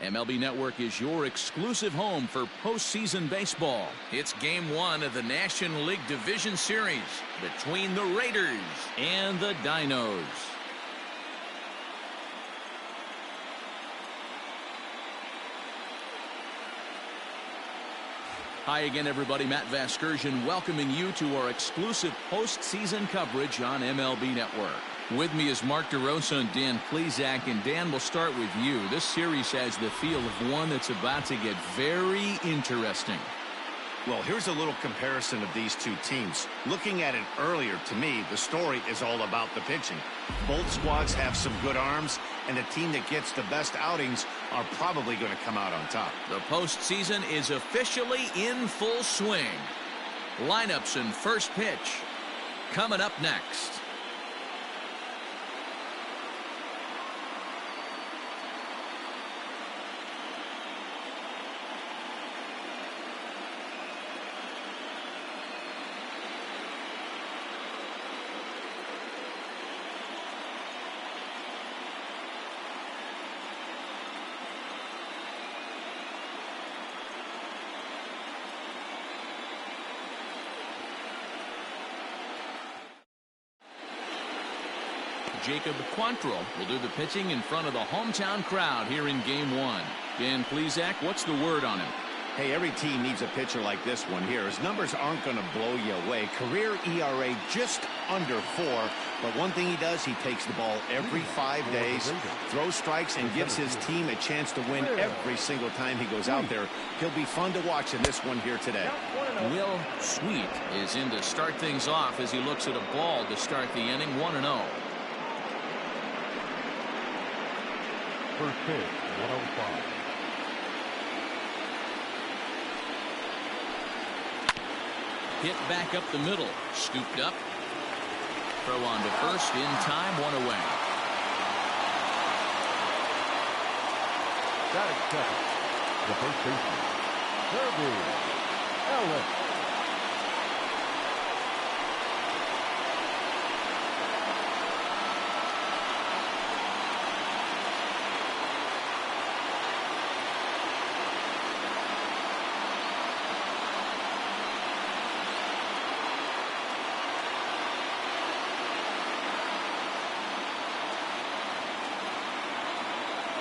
MLB Network is your exclusive home for postseason baseball. It's Game 1 of the National League Division Series between the Raiders and the Dinos. Hi again, everybody. Matt Vasgersian welcoming you to our exclusive postseason coverage on MLB Network. With me is Mark DeRosa and Dan Plesac, and Dan, we'll start with you. This series has the feel of one that's about to get very interesting. Well, here's a little comparison of these two teams. Looking at it earlier, to me, the story is all about the pitching. Both squads have some good arms, and the team that gets the best outings are probably going to come out on top. The postseason is officially in full swing. Lineups and first pitch coming up next. Jacob Quantrill will do the pitching in front of the hometown crowd here in Game 1. Dan Plesac, what's the word on him? Hey, every team needs a pitcher like this one here. His numbers aren't going to blow you away. Career ERA just under 4. But one thing he does, he takes the ball every 5 days, throws strikes, and gives his team a chance to win every single time he goes out there. He'll be fun to watch in this one here today. Will Sweet is in to start things off as he looks at a ball to start the inning, 1-0. First pitch, 105. Hit back up the middle, scooped up. Throw on to first, in time, 1 away. Got it, second. The first baseman, Herbie Ellis.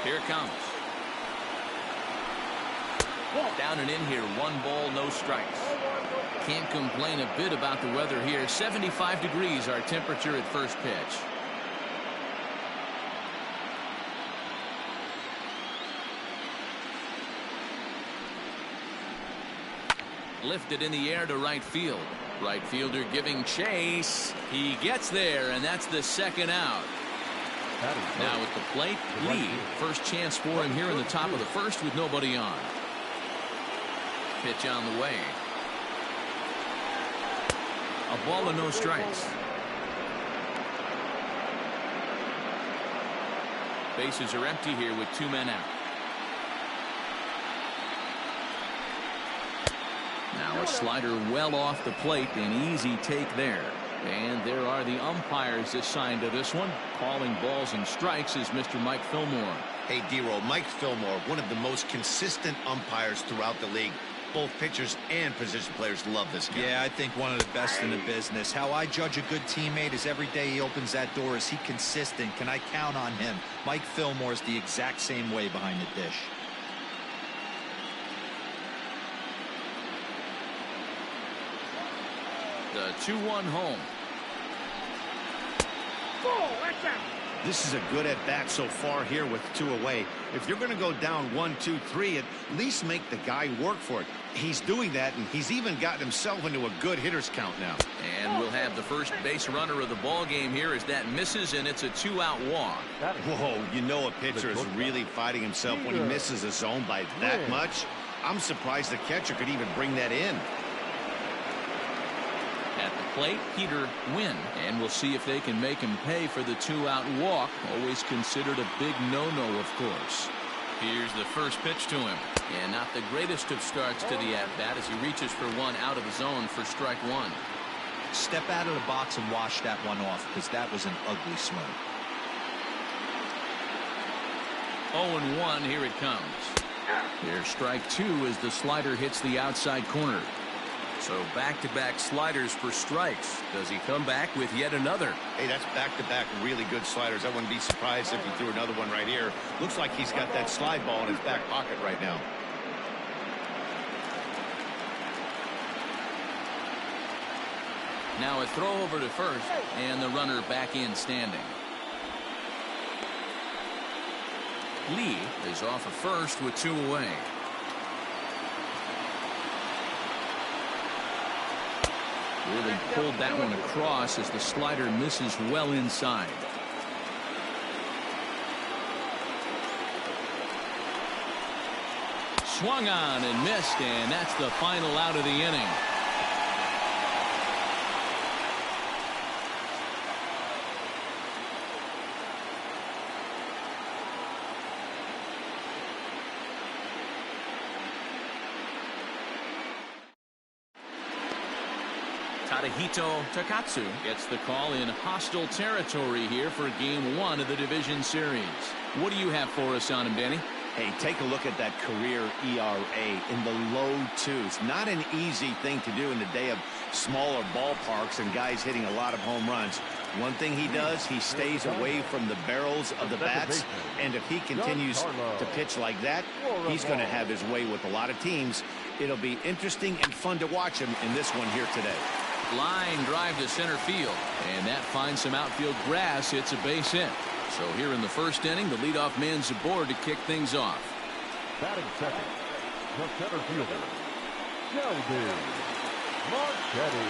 Here it comes. Down and in here, 1 ball, no strikes. Can't complain a bit about the weather here. 75 degrees our temperature at first pitch. Lifted in the air to right field. Right fielder giving chase. He gets there, and that's the second out. Now at the plate, Lee. First chance for him here in the top of the first with nobody on. Pitch on the way. A ball and no strikes. Bases are empty here with 2 men out. Now a slider well off the plate, an easy take there. And there are the umpires assigned to this one. Calling balls and strikes is Mr. Mike Fillmore. Hey, D-Roll, Mike Fillmore, one of the most consistent umpires throughout the league. Both pitchers and position players love this guy. Yeah, I think one of the best in the business. How I judge a good teammate is every day he opens that door. Is he consistent? Can I count on him? Mike Fillmore is the exact same way behind the dish. The 2-1 home. This is a good at-bat so far here with 2 away. If you're going to go down 1, 2, 3, at least make the guy work for it. He's doing that, and he's even gotten himself into a good hitter's count now. And we'll have the first base runner of the ball game here as that misses, and it's a 2-out walk. Whoa, you know a pitcher is really fighting himself when he misses a zone by that much. I'm surprised the catcher could even bring that in. At the plate, Peter Wynn, and we'll see if they can make him pay for the 2-out walk. Always considered a big no-no, of course. Here's the first pitch to him, and not the greatest of starts to the at-bat as he reaches for one out of the zone for strike 1. Step out of the box and wash that one off, because that was an ugly swing. 0-1. Here it comes. Here's strike 2 as the slider hits the outside corner. So back-to-back sliders for strikes. Does he come back with yet another? Hey, that's back-to-back really good sliders. I wouldn't be surprised if he threw another one right here. Looks like he's got that slide ball in his back pocket right now. Now a throw over to first, and the runner back in standing. Lee is off of first with 2 away. Really pulled that one across as the slider misses well inside. Swung on and missed, and that's the final out of the inning. Tadahito Takatsu gets the call in hostile territory here for Game 1 of the division series. What do you have for us on him, Danny? Hey, take a look at that career ERA in the low 2s. Not an easy thing to do in the day of smaller ballparks and guys hitting a lot of home runs. One thing he does, he stays away from the barrels of the bats, and if he continues to pitch like that, he's going to have his way with a lot of teams. It'll be interesting and fun to watch him in this one here today. Line drive to center field, and that finds some outfield grass. It's a base hit. So here in the first inning, the leadoff man's aboard to kick things off. Batting second, the center fielder, Shelby Marchetti.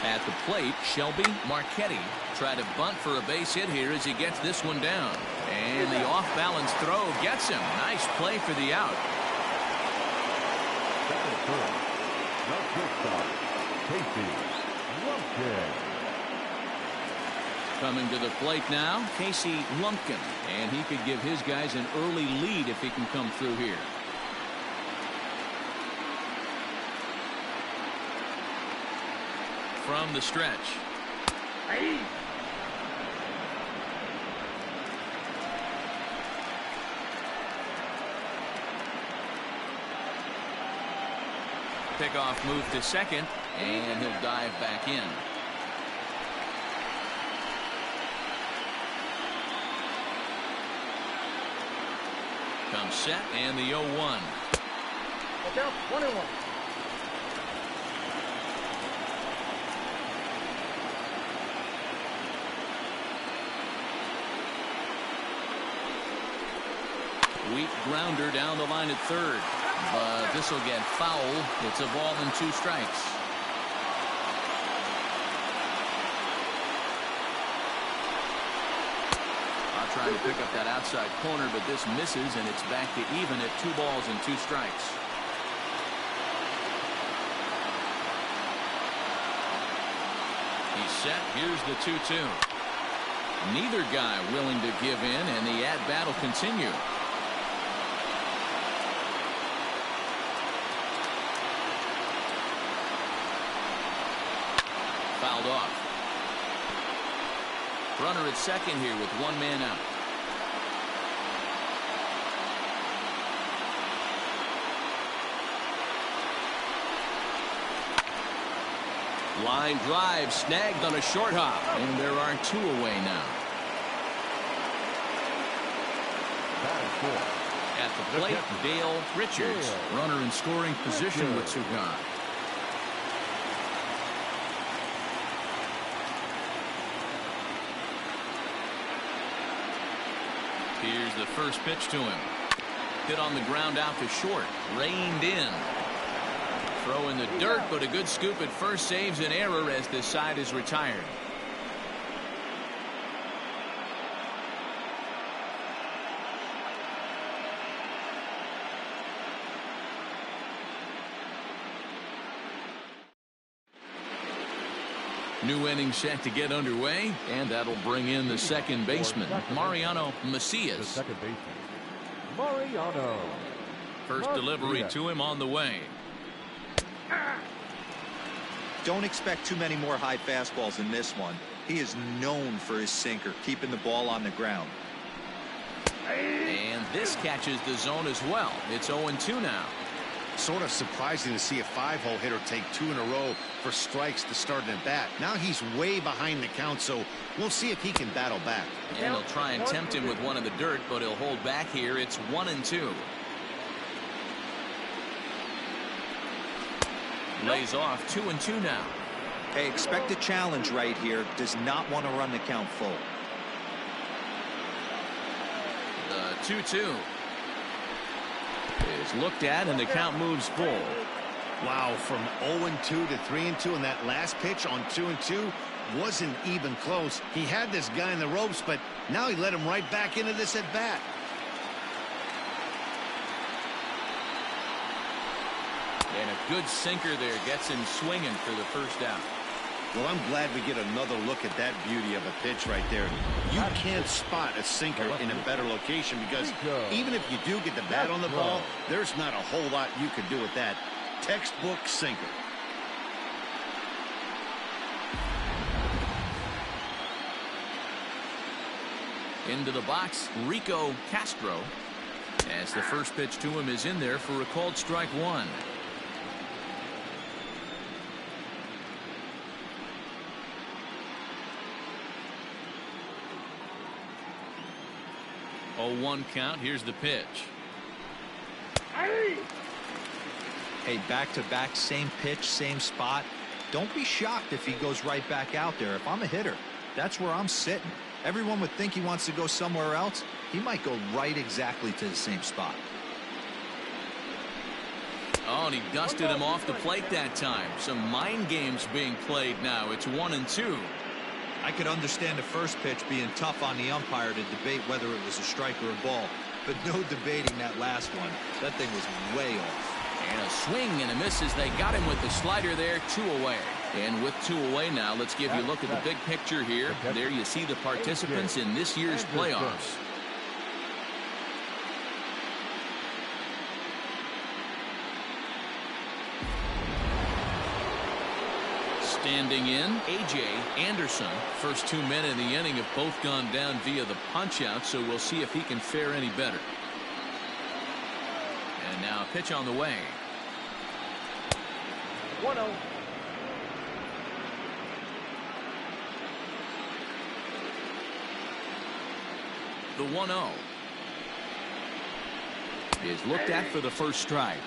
At the plate, Shelby Marchetti tried to bunt for a base hit here as he gets this one down. And the off-balance throw gets him. Nice play for the out. Second third, the shortstop, Casey Lumpkin. Coming to the plate now, Casey Lumpkin. And he could give his guys an early lead if he can come through here. From the stretch. Pickoff move to second, and he'll dive back in. Comes set, and the 0-1. Look out, 1-1. Weak grounder down the line at third. But this will get foul. It's a ball and 2 strikes. Trying to pick up that outside corner, but this misses, and it's back to even at 2 balls and 2 strikes. He's set. Here's the 2-2. Neither guy willing to give in, and the at-bat will continue. Fouled off. Runner at second here with 1 man out. Line drive snagged on a short hop, and there are 2 away now. At the plate, Dale Richards, runner in scoring position with 2 gone. Here's the first pitch to him. Hit on the ground out to short. Reined in. Throw in the dirt, but a good scoop at first saves an error as this side is retired. New inning set to get underway, and that'll bring in the second baseman, Mariano Macias. The second baseman, Mariano. First delivery to him on the way. Don't expect too many more high fastballs in this one. He is known for his sinker, keeping the ball on the ground. And this catches the zone as well. It's 0-2 now. Sort of surprising to see a 5-hole hitter take 2 in a row for strikes to start an at bat. Now he's way behind the count, so we'll see if he can battle back. And he'll try and tempt him with one in the dirt, but he'll hold back here. It's 1-2. Lays off 2-2 now. Hey, expect a challenge right here. Does not want to run the count full. The 2-2 is looked at, and the count moves full. Wow, from 0-2 to 3-2, and that last pitch on 2-2 wasn't even close. He had this guy in the ropes, but now he let him right back into this at bat. And a good sinker there gets him swinging for the first out. Well, I'm glad we get another look at that beauty of a pitch right there. You can't spot a sinker in a better location because even if you do get the bat on the ball, there's not a whole lot you could do with that. Textbook sinker. Into the box, Rico Castro, as the first pitch to him is in there for a called strike 1. Oh, 1 count. Here's the pitch. Hey, back-to-back, same pitch, same spot. Don't be shocked if he goes right back out there. If I'm a hitter, that's where I'm sitting. Everyone would think he wants to go somewhere else. He might go right exactly to the same spot. Oh, and he dusted him off the plate that time. Some mind games being played now. It's 1-2. I could understand the first pitch being tough on the umpire to debate whether it was a strike or a ball, but no debating that last one. That thing was way off. And a swing and a miss as they got him with the slider there. 2 away. And with 2 away now, let's give you a look at the big picture here. There you see the participants in this year's playoffs. Standing in, A.J. Anderson. First 2 men in the inning have both gone down via the punch-out, so we'll see if he can fare any better. And now a pitch on the way. 1-0. The 1-0 is looked at for the first strike.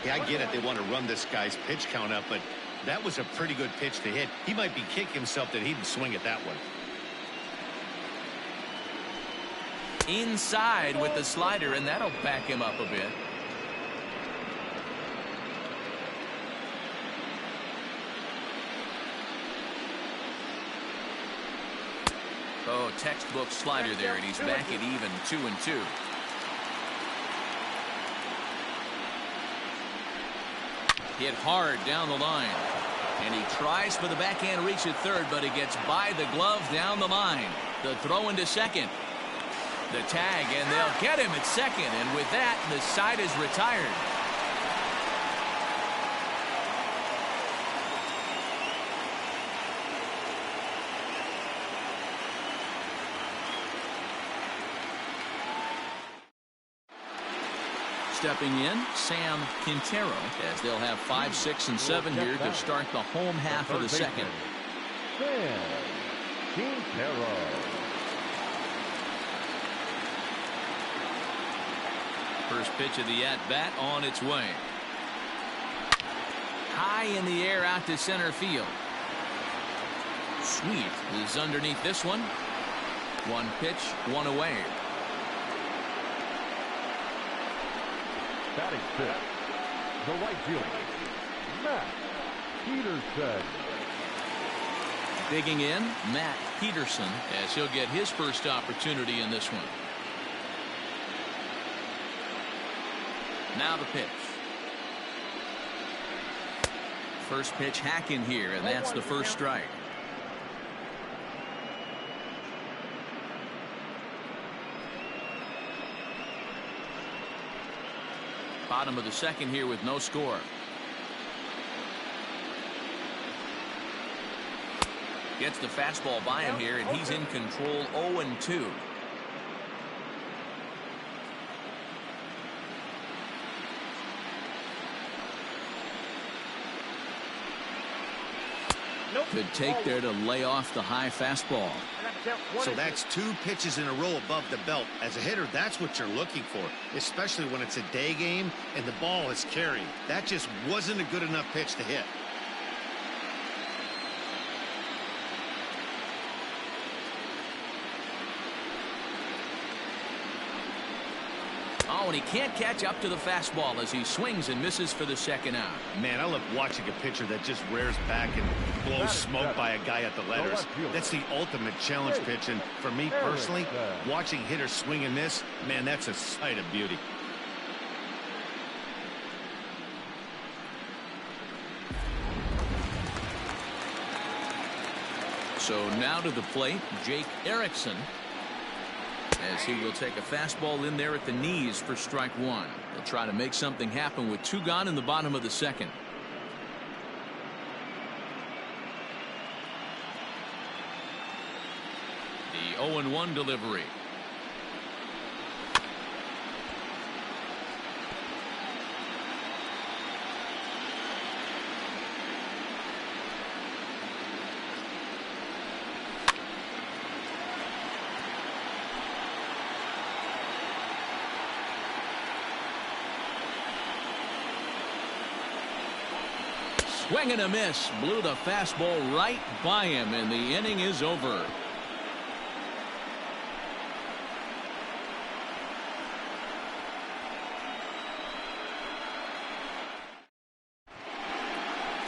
Yeah, I get it. They want to run this guy's pitch count up, but that was a pretty good pitch to hit. He might be kicking himself that he didn't swing at that one. Inside with the slider, and that'll back him up a bit. Oh, textbook slider there, and he's back at even 2-2. Hit hard down the line. And he tries for the backhand reach at third, but he gets by the glove down the line. The throw into second. The tag, and they'll get him at second. And with that, the side is retired. Stepping in, Sam Quintero, as they'll have 5, 6, and 7 here to start the home half of the second. Sam Quintero. First pitch of the at-bat on its way. High in the air out to center field. Sweet is underneath this one. 1 pitch, 1 away. Batting fifth, the right fielder, Matt Peterson. Digging in, Matt Peterson, as he'll get his first opportunity in this one. Now the pitch. First pitch hacking here, and that's the first strike. Bottom of the second here with no score. Gets the fastball by him here, and he's in control. 0-2. Good take there to lay off the high fastball. So that's 2 pitches in a row above the belt. As a hitter, that's what you're looking for, especially when it's a day game and the ball is carrying. That just wasn't a good enough pitch to hit. Oh, and he can't catch up to the fastball as he swings and misses for the second out. Man, I love watching a pitcher that just rears back and blows smoke by a guy at the letters. That's the ultimate challenge pitch, and for me personally, watching hitters swing and miss, man, that's a sight of beauty. So now to the plate, Jake Erickson, as he will take a fastball in there at the knees for strike 1. They'll try to make something happen with 2 gone in the bottom of the second. The 0-1 delivery. Swing and a miss. Blew the fastball right by him, and the inning is over.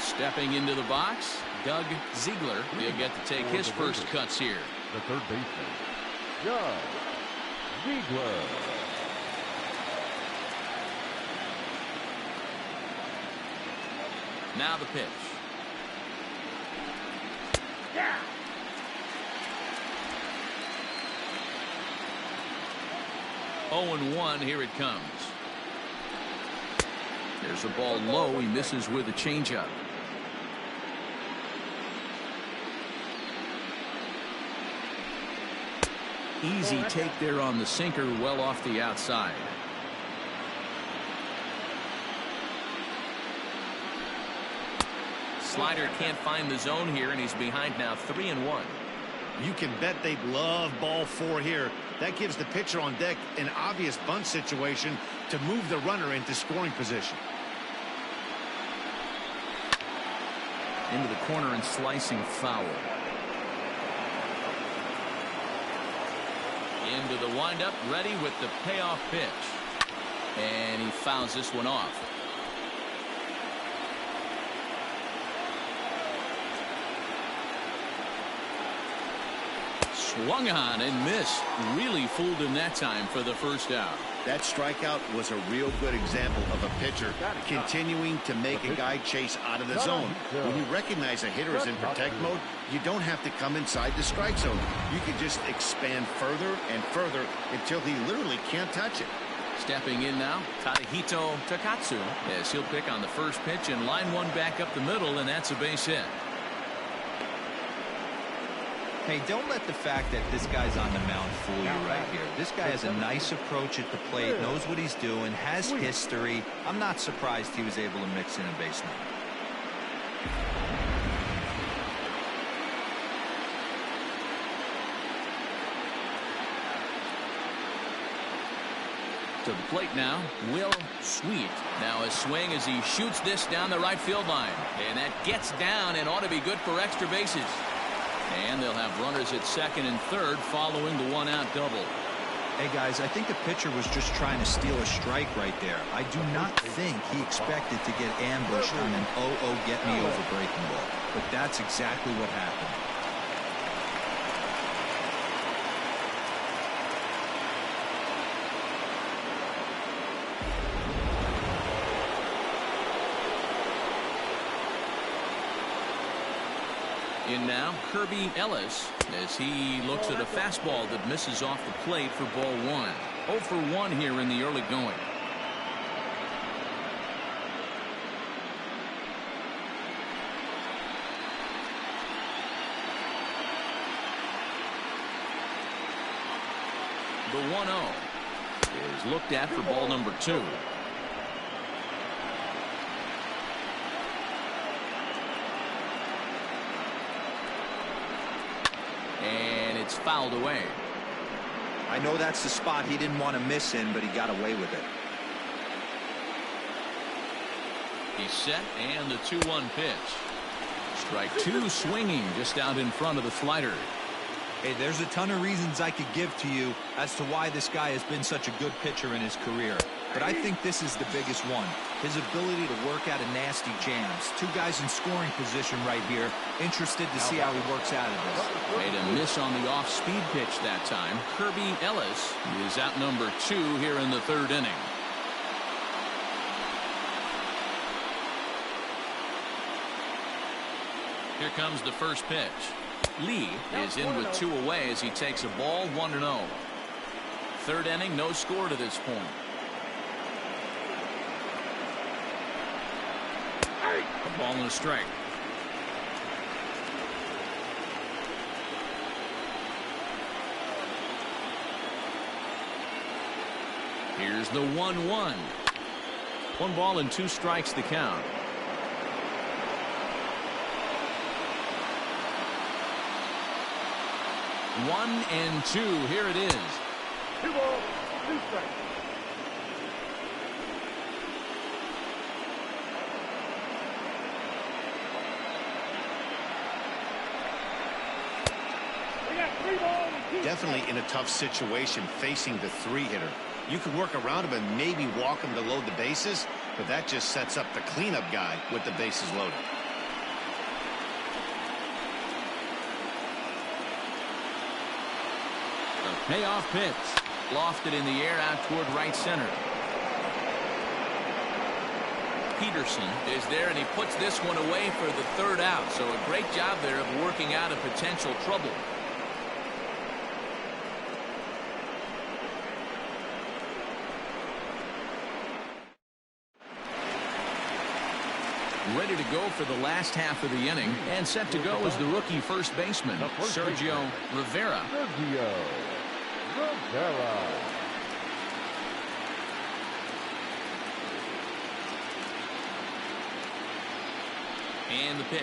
Stepping into the box, Doug Ziegler. He'll get to take his first cuts here. The third baseman, Doug Ziegler. Now the pitch. Yeah. 0-1, here it comes. There's a ball low. He misses with a changeup. Easy take there on the sinker, well off the outside. Slider can't find the zone here, and he's behind now 3-1. You can bet they'd love ball 4 here. That gives the pitcher on deck an obvious bunt situation to move the runner into scoring position. Into the corner and slicing foul. Into the windup, ready with the payoff pitch. And he fouls this one off. Swung on and missed. Really fooled him that time for the first out. That strikeout was a real good example of a pitcher continuing to make a guy chase out of the zone. When you recognize a hitter is in protect mode, you don't have to come inside the strike zone. You can just expand further and further until he literally can't touch it. Stepping in now, Tadahito Takatsu, as he'll pick on the first pitch and line one back up the middle, and that's a base hit. Hey, don't let the fact that this guy's on the mound fool you right here. This guy has a nice approach at the plate, knows what he's doing, has history. I'm not surprised he was able to mix in a base hit. To the plate now, Will Sweet. Now a swing as he shoots this down the right field line. And that gets down and ought to be good for extra bases. And they'll have runners at second and third following the one-out double. Hey, guys, I think the pitcher was just trying to steal a strike right there. I do not think he expected to get ambushed on an get-me-over breaking ball. But that's exactly what happened. In now, Kirby Ellis, as he looks at a fastball that misses off the plate for ball one. 0 for 1 here in the early going. The 1-0 is looked at for ball number 2. And it's fouled away. I know that's the spot he didn't want to miss in, but he got away with it. He's set, and the 2-1 pitch. Strike 2 swinging just out in front of the slider. Hey, there's a ton of reasons I could give to you as to why this guy has been such a good pitcher in his career. But I think this is the biggest one. His ability to work out of nasty jams. 2 guys in scoring position right here. Interested to see how he works out of this. Made a miss on the off-speed pitch that time. Kirby Ellis is out number 2 here in the 3rd inning. Here comes the first pitch. Lee is in with 2 away as he takes a ball 1-0. 3rd inning, no score to this point. A ball and a strike. Here's the 1-1. 1 ball and 2 strikes the count. 1-2. Here it is. 2 balls, 2 strikes. We got 3 balls and 2 Definitely in a tough situation facing the 3-hitter. You could work around him and maybe walk him to load the bases, but that just sets up the cleanup guy with the bases loaded. Payoff pitch. Lofted in the air out toward right center. Peterson is there, and he puts this one away for the 3rd out. So a great job there of working out of potential trouble. Ready to go for the last half of the inning, and set to go is the rookie first baseman, Sergio Rivera. Sergio Rivera. And the pitch.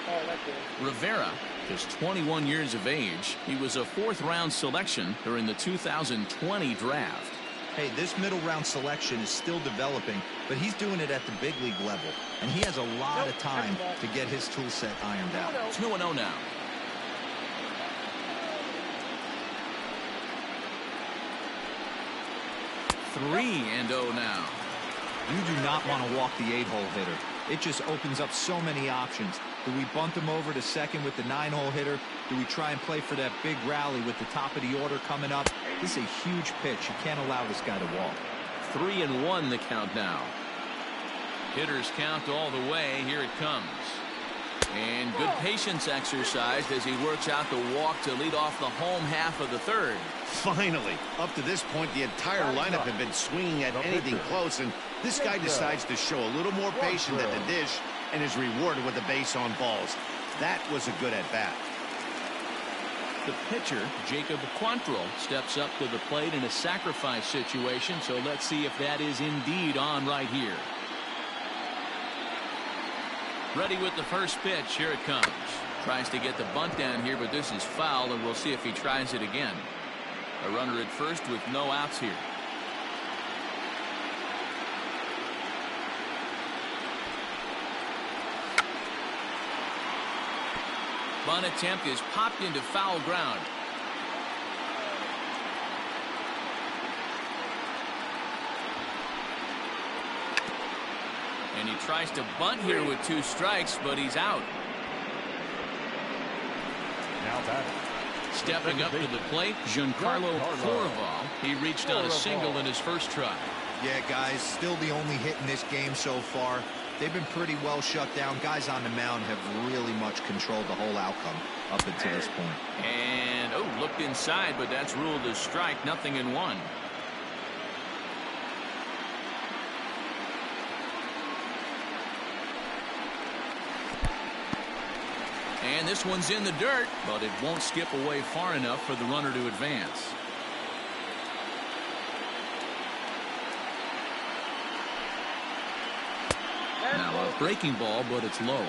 Oh, that's it. Rivera is 21 years of age. He was a 4th-round selection during the 2020 draft. Hey, this middle round selection is still developing, but he's doing it at the big league level, and he has a lot of time to get his tool set ironed out. 2-0 now. Three and 0 now. You do not want to walk the 8-hole hitter. It just opens up so many options. Do we bunt him over to second with the 9-hole hitter? Do we try and play for that big rally with the top of the order coming up? This is a huge pitch. You can't allow this guy to walk. 3-1 the count now. Hitters count all the way. Here it comes. And good patience exercised as he works out the walk to lead off the home half of the 3rd. Finally, up to this point, the entire lineup had been swinging at anything close, and this guy decides to show a little more patience at the dish and is rewarded with a base on balls. That was a good at-bat. The pitcher, Jacob Quantrill, steps up to the plate in a sacrifice situation, so let's see if that is indeed on right here. Ready with the first pitch. Here it comes. Tries to get the bunt down here, but this is foul, and we'll see if he tries it again. A runner at first with no outs here. Bunt attempt is popped into foul ground. And he tries to bunt here with 2 strikes, but he's out. Now batting. Stepping up to the plate, Giancarlo Florival. He reached on a single in his first try. Yeah, guys, still the only hit in this game so far. They've been pretty well shut down. Guys on the mound have really much controlled the whole outcome up until this point. And, looked inside, but that's ruled a strike. 0-1. And this one's in the dirt, but it won't skip away far enough for the runner to advance. Now a breaking ball, but it's low.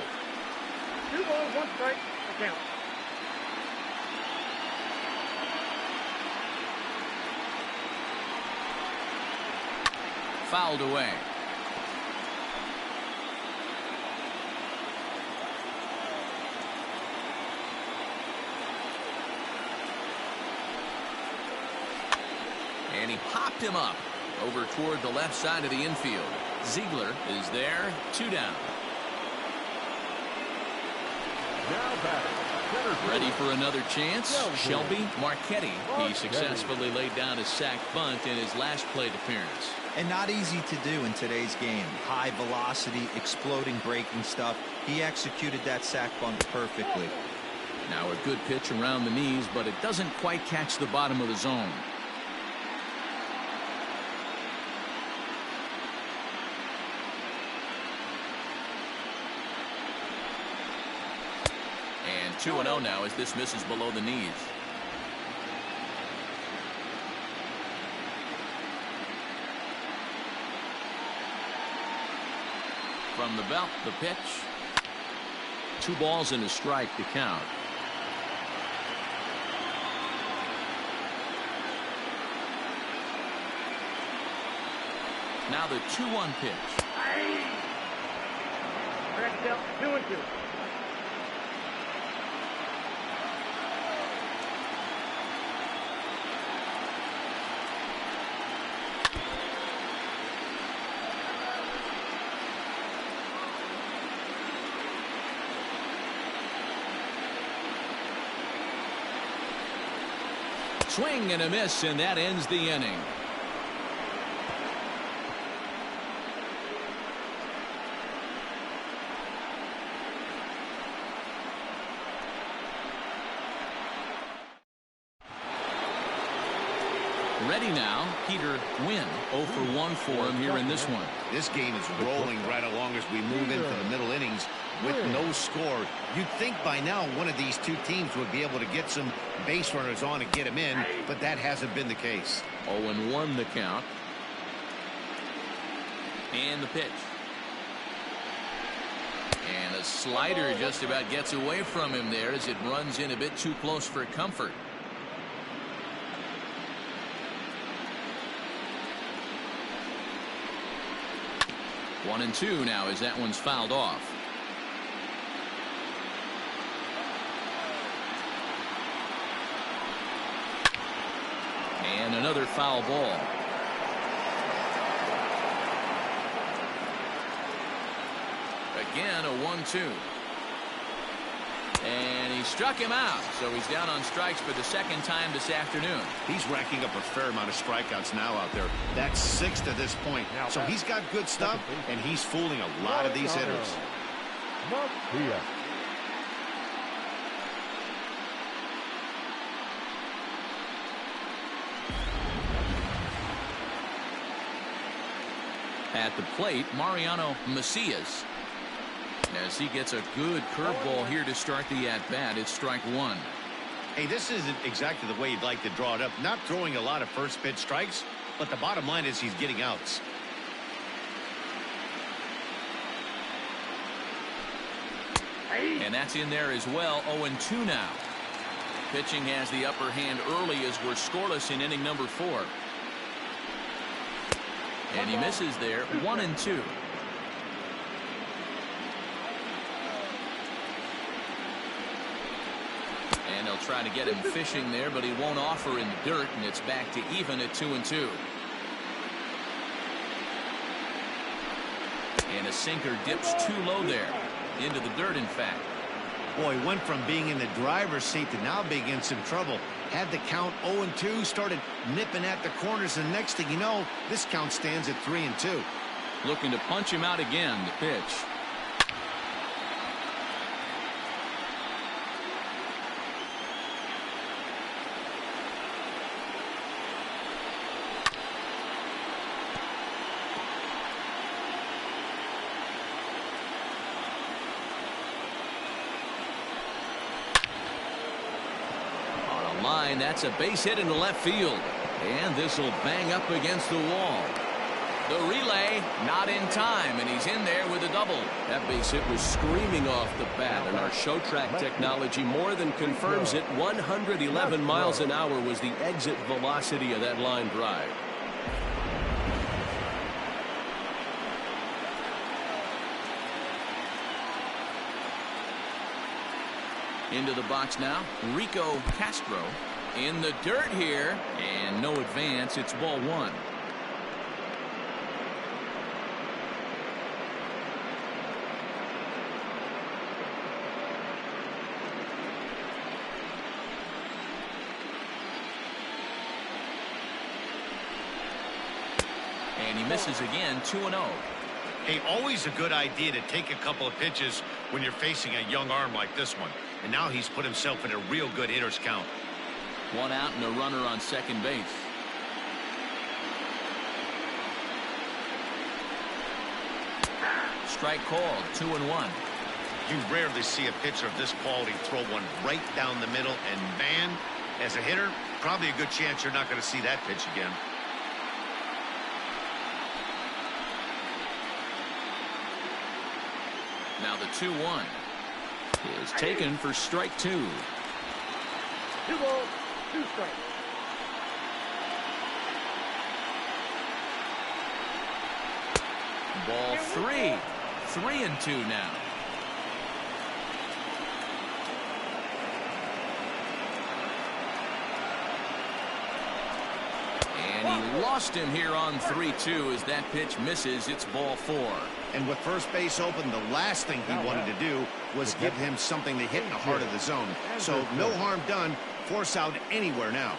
2 balls, 1 strike, the count. Fouled away. And he popped him up over toward the left side of the infield. Ziegler is there, 2 down. Now batting, Ready for another chance. Shelby Marchetti. He successfully laid down a sac bunt in his last plate appearance. And not easy to do in today's game. High velocity, exploding breaking stuff. He executed that sac bunt perfectly. Now a good pitch around the knees, but it doesn't quite catch the bottom of the zone. And 2-0 now as this misses below the knees. From the belt, the pitch. 2 balls and a strike to count. Now the 2-1 pitch. Correct out, 2-2. Swing and a miss, and that ends the inning. Ready now, Peter Wynn. 0 for 1 for him here in this one. This game is rolling right along as we move into the middle innings with no score. You'd think by now one of these two teams would be able to get some base runners on and get them in, but that hasn't been the case. 0-1 the count. And the pitch. And a slider just about gets away from him there as it runs in a bit too close for comfort. One and 2 now as that one's fouled off. And another foul ball. Again, a 1-2. And he struck him out, so he's down on strikes for the second time this afternoon. He's racking up a fair amount of strikeouts now out there. That's 6 to this point. So he's got good stuff, and he's fooling a lot of these hitters. At the plate, Mariano Macias. As he gets a good curveball here to start the at-bat, it's strike 1. Hey, this isn't exactly the way you'd like to draw it up. Not throwing a lot of first pitch strikes, but the bottom line is he's getting outs. And that's in there as well. 0-2 now. Pitching has the upper hand early as we're scoreless in inning number 4. And he misses there. 1-2. And they'll try to get him fishing there, but he won't offer in the dirt, and it's back to even at 2-2. And a sinker dips too low there. Into the dirt, in fact. Boy, went from being in the driver's seat to now being in some trouble. Had the count 0-2, started nipping at the corners, and next thing you know, this count stands at 3-2. Looking to punch him out again, the pitch. line. That's a base hit into left field. And this will bang up against the wall. The relay not in time, and he's in there with a double. That base hit was screaming off the bat, and our show track technology more than confirms it. 111 miles an hour was the exit velocity of that line drive. Into the box now, Rico Castro in the dirt here, and no advance. It's ball one. And he misses again, 2-0. Hey, always a good idea to take a couple of pitches when you're facing a young arm like this one. And now he's put himself in a real good hitter's count. One out and a runner on second base. Strike called, 2-1. You rarely see a pitcher of this quality throw one right down the middle. And man, as a hitter, probably a good chance you're not going to see that pitch again. Now the 2-1 is taken for strike two. 2 balls, 2 strikes. Ball 3. 3-2 now. And he lost him here on 3-2 as that pitch misses. It's ball 4. And with first base open, the last thing he wanted to do was give him something to hit in the heart of the zone. So no harm done. Force out anywhere now.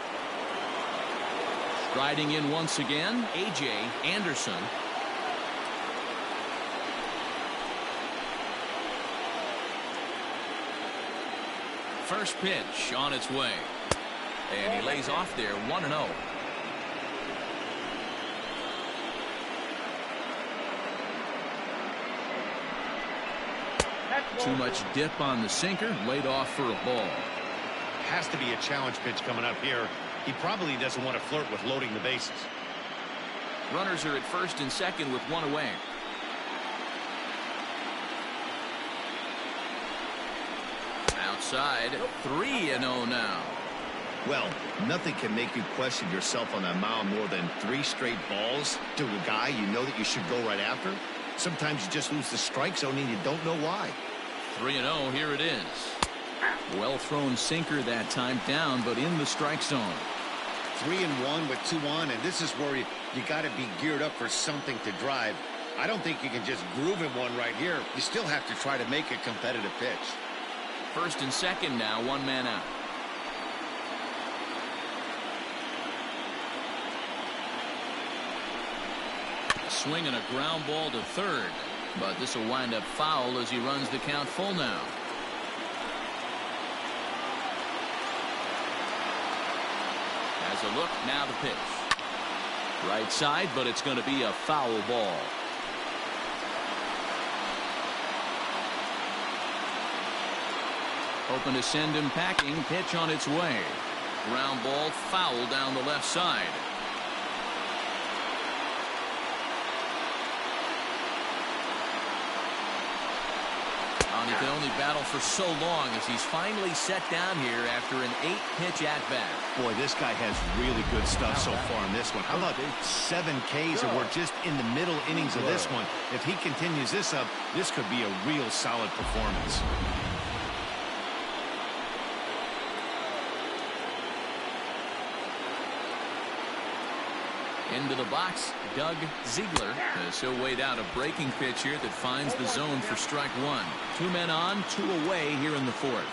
Striding in once again, A.J. Anderson. First pitch on its way. And he lays off there, 1-0. Too much dip on the sinker, laid off for a ball. Has to be a challenge pitch coming up here. He probably doesn't want to flirt with loading the bases. Runners are at first and second with one away. Outside, 3-0 now. Well, nothing can make you question yourself on that mound more than 3 straight balls to a guy you know that you should go right after. Sometimes you just lose the strike zone and you don't know why. 3-0, here it is. Well thrown sinker that time, down but in the strike zone. 3-1 with 2 on, and this is where you got to be geared up for something to drive. I don't think you can just groove in one right here. You still have to try to make a competitive pitch. First and second now, one man out. Swinging a ground ball to third, but this will wind up foul as he runs the count full now. Has a look, now the pitch. Right side, but it's going to be a foul ball. Hoping to send him packing. Pitch on its way. Ground ball, foul down the left side. He can only battle for so long as he's finally set down here after an 8-pitch at-bat. Boy, this guy has really good stuff so far in this one. How about 7 Ks, and we're just in the middle innings of this one. If he continues this up, this could be a real solid performance. Into the box, Doug Ziegler, as he'll wait out a breaking pitch here that finds the zone for strike one. 2 men on, 2 away here in the fourth.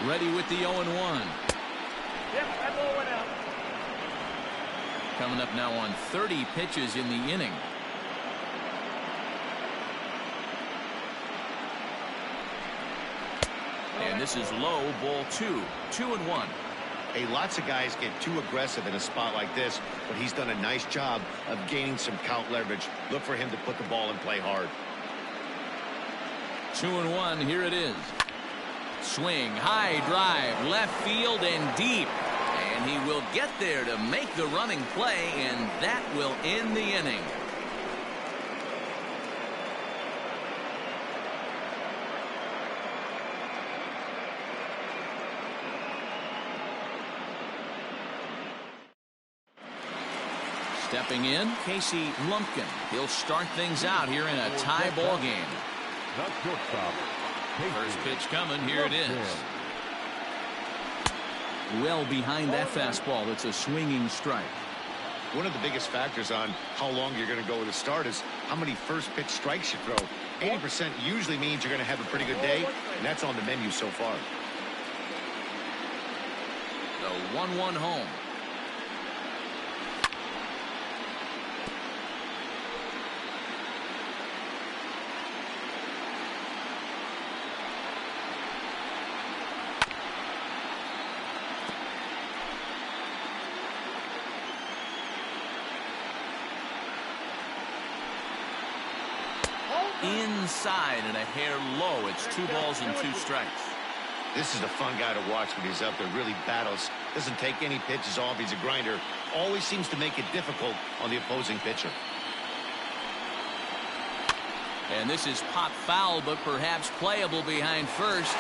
Ready with the 0-1. Yep, that ball went out. Coming up now on 30 pitches in the inning. And this is low, ball 2. 2-1. Hey, lots of guys get too aggressive in a spot like this, but he's done a nice job of gaining some count leverage. Look for him to put the ball and play hard. 2-1, here it is. Swing, high drive, left field and deep. And he will get there to make the running play, and that will end the inning. Stepping in, Casey Lumpkin. He'll start things out here in a tie ball game. First pitch coming. Here it is. Well behind that fastball. It's a swinging strike. One of the biggest factors on how long you're going to go with a start is how many first pitch strikes you throw. 80% usually means you're going to have a pretty good day, and that's on the menu so far. The 1-1 home. Inside and a hair low. It's 2 balls and 2 strikes. This is a fun guy to watch when he's up there. Really battles. Doesn't take any pitches off. He's a grinder. Always seems to make it difficult on the opposing pitcher. And this is pop foul, but perhaps playable behind first.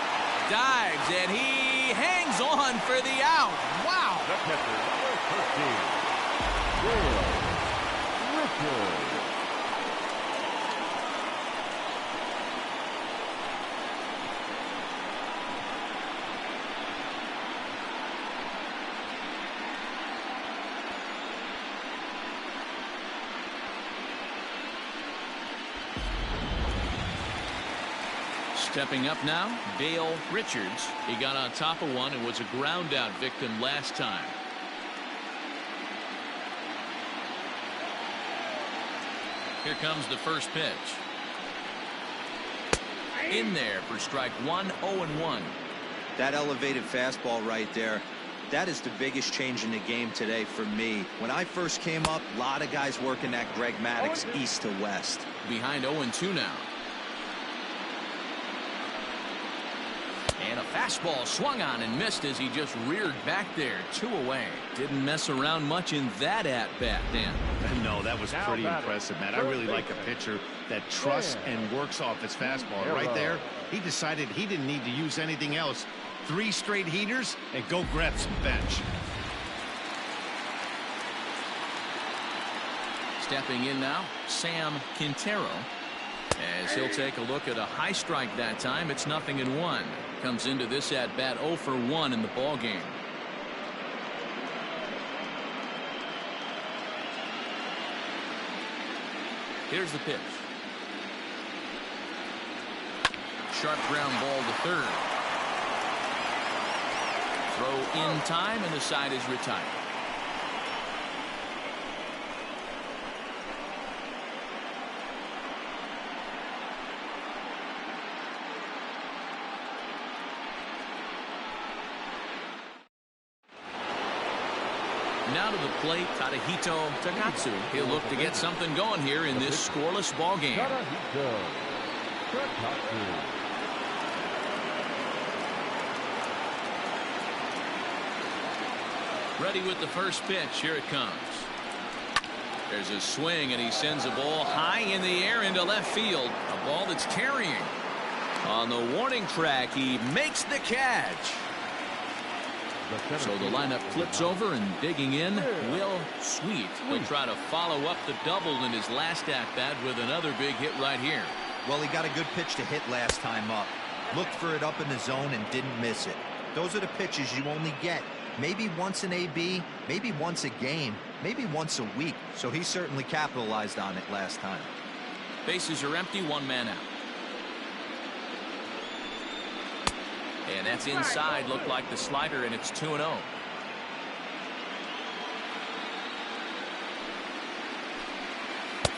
Dives, and he hangs on for the out. Wow. The catcher, number 13, Richard. Stepping up now, Dale Richards. He got on top of one and was a ground out victim last time. Here comes the first pitch. In there for strike 1, 0-1. That elevated fastball right there, that is the biggest change in the game today for me. When I first came up, a lot of guys working that Greg Maddux east to west. Behind 0-2 now. And a fastball swung on and missed as he just reared back there. 2 away. Didn't mess around much in that at-bat, Dan. No, that was pretty impressive, man. I really like a pitcher that trusts and works off his fastball. Right there, he decided he didn't need to use anything else. 3 straight heaters and go grab some bench. Stepping in now, Sam Quintero. As he'll take a look at a high strike that time. It's 0-1. Comes into this at bat 0 for 1 in the ball game. Here's the pitch. Sharp ground ball to third. Throw in time, and the side is retired. Now to the plate, Tadahito Takatsu. He'll look to get something going here in this scoreless ball game. Ready with the first pitch. Here it comes. There's a swing, and he sends a ball high in the air into left field. A ball that's carrying. On the warning track, he makes the catch. So the lineup flips over, and digging in, Will Sweet. He'll try to follow up the double in his last at-bat with another big hit right here. Well, he got a good pitch to hit last time up. Looked for it up in the zone and didn't miss it. Those are the pitches you only get. Maybe once an AB, maybe once a game, maybe once a week. So he certainly capitalized on it last time. Bases are empty, 1 man out. And that's inside. Looked like the slider, and it's 2-0.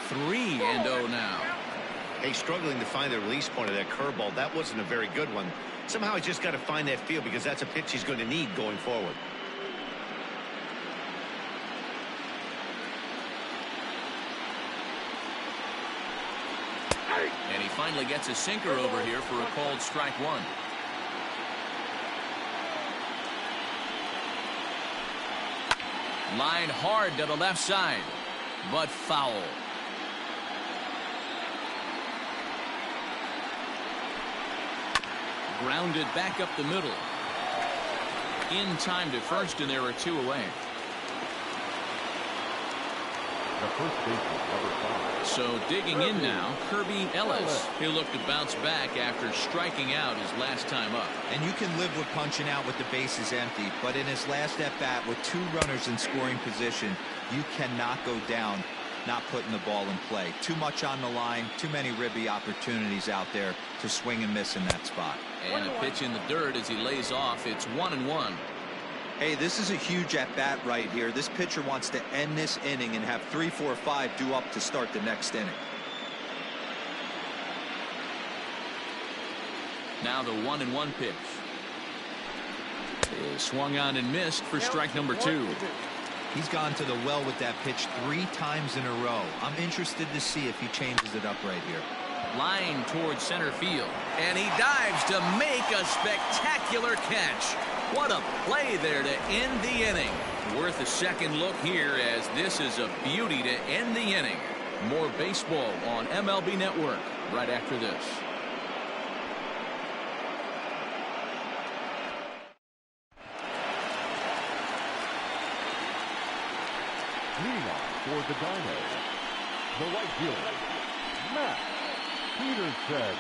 Three and 0 now. Hey, struggling to find the release point of that curveball. That wasn't a very good one. Somehow he's just got to find that feel, because that's a pitch he's going to need going forward. finally gets a sinker over here for a called strike one. Line hard to the left side, but foul. Grounded back up the middle. In time to first, and there are two away. The first baseman, number 5. So digging in now, Kirby Ellis. He'll look to bounce back after striking out his last time up. And you can live with punching out with the bases empty, but in his last at bat with 2 runners in scoring position, you cannot go down not putting the ball in play. Too much on the line, too many ribby opportunities out there to swing and miss in that spot. And a pitch in the dirt as he lays off. It's 1-1. Hey, this is a huge at bat right here. This pitcher wants to end this inning and have 3, 4, 5 due up to start the next inning. Now the 1-1 pitch is swung on and missed for strike number 2. He's gone to the well with that pitch 3 times in a row. I'm interested to see if he changes it up right here. Line towards center field, and he dives to make a spectacular catch. What a play there to end the inning. Worth a second look here, as this is a beauty to end the inning. More baseball on MLB Network right after this. Leading off for the Dinos, the right fielder, Matt Peterson.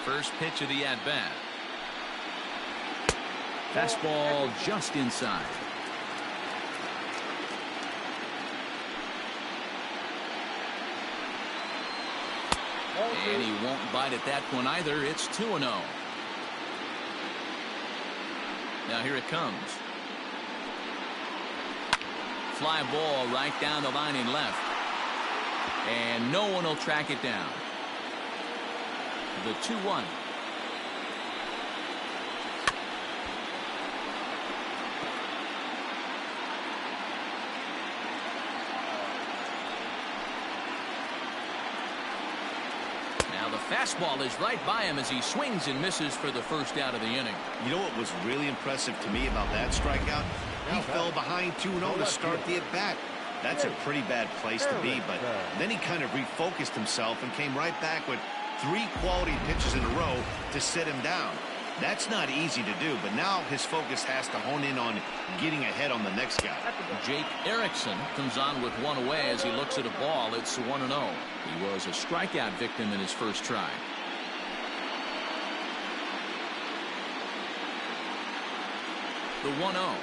First pitch of the at-bat. Fastball just inside. And he won't bite at that one either. It's 2-0. Now here it comes. Fly ball right down the line in left. And no one will track it down. The 2-1. Now the fastball is right by him as he swings and misses for the first out of the inning. You know what was really impressive to me about that strikeout? He fell behind 2-0 to start the at-bat. That's a pretty bad place to be, but then he kind of refocused himself and came right back with 3 quality pitches in a row to sit him down. That's not easy to do, but now his focus has to hone in on getting ahead on the next guy. Jake Erickson comes on with one away as he looks at a ball. It's 1-0. He was a strikeout victim in his first try. The 1-0.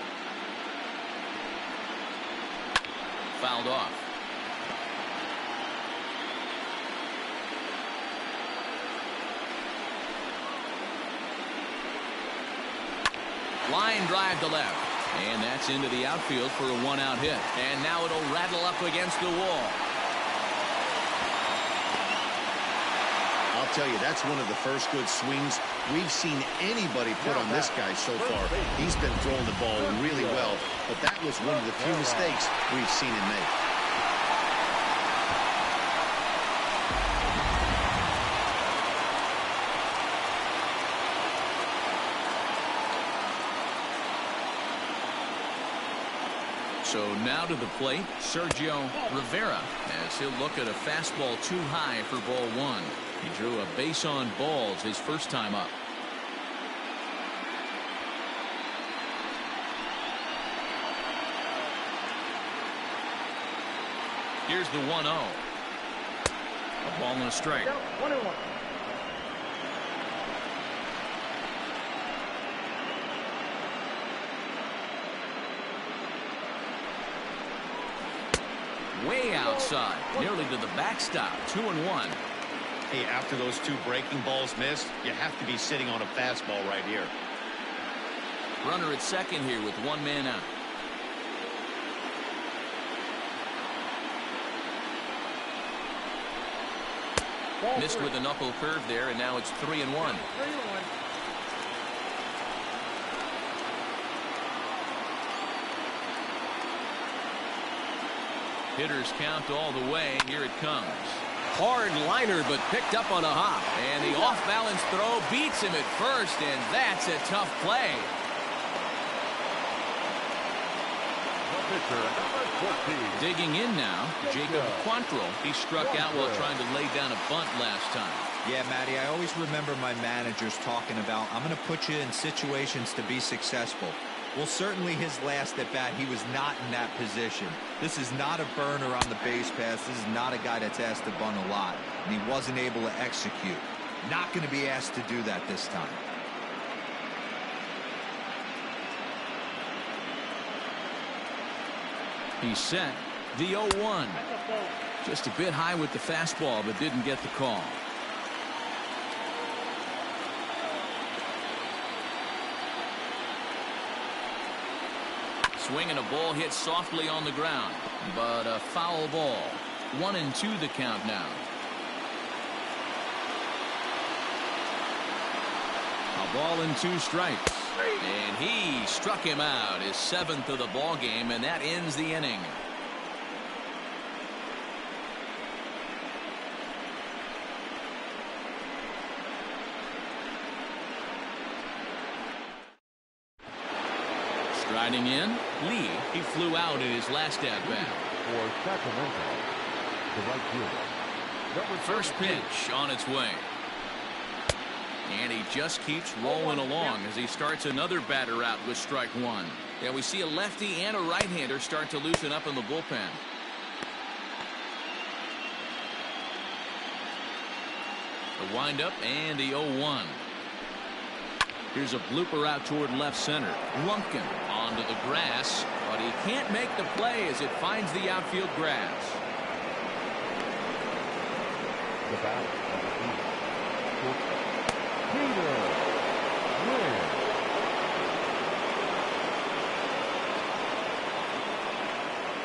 Fouled off. Line drive to left. And that's into the outfield for a 1-out hit. And now it'll rattle up against the wall. I'll tell you, that's one of the first good swings we've seen anybody put on this guy so far. He's been throwing the ball really well, but that was one of the few mistakes we've seen him make. So now to the plate, Sergio Rivera, as he'll look at a fastball too high for ball 1. He drew a base on balls his first time up. Here's the 1-0. A ball and a strike. 1-1. Way outside, nearly to the backstop. 2-1. Hey, after those 2 breaking balls missed, you have to be sitting on a fastball right here. Runner at second here with 1 man out. Missed with a knuckle curve there, and now it's 3-1. 3-1. Hitters count all the way. Here it comes. Hard liner, but picked up on a hop. And the off-balance throw beats him at first, and that's a tough play. Digging in now, Jacob Quantrill. He struck out while trying to lay down a bunt last time. Yeah, Matty, I always remember my managers talking about, I'm going to put you in situations to be successful. Well, certainly his last at bat, he was not in that position. This is not a burner on the base pass. This is not a guy that's asked to bunt a lot, and he wasn't able to execute. Not going to be asked to do that this time. He's set. The 0-1. Just a bit high with the fastball, but didn't get the call. Swinging a ball hit softly on the ground, but a foul ball. 1-2 the count now. A ball and 2 strikes. And he struck him out, his 7th of the ball game, and that ends the inning. Striding in, Lee. He flew out in his last at-bat. For Sacramento, the right fielder. First pitch on its way. And he just keeps rolling along as he starts another batter out with strike 1. Yeah, we see a lefty and a right-hander start to loosen up in the bullpen. The windup and the 0-1. Here's a blooper out toward left center. Lumpkin onto the grass, but he can't make the play as it finds the outfield grass. The batter on the field. Peter Wynn.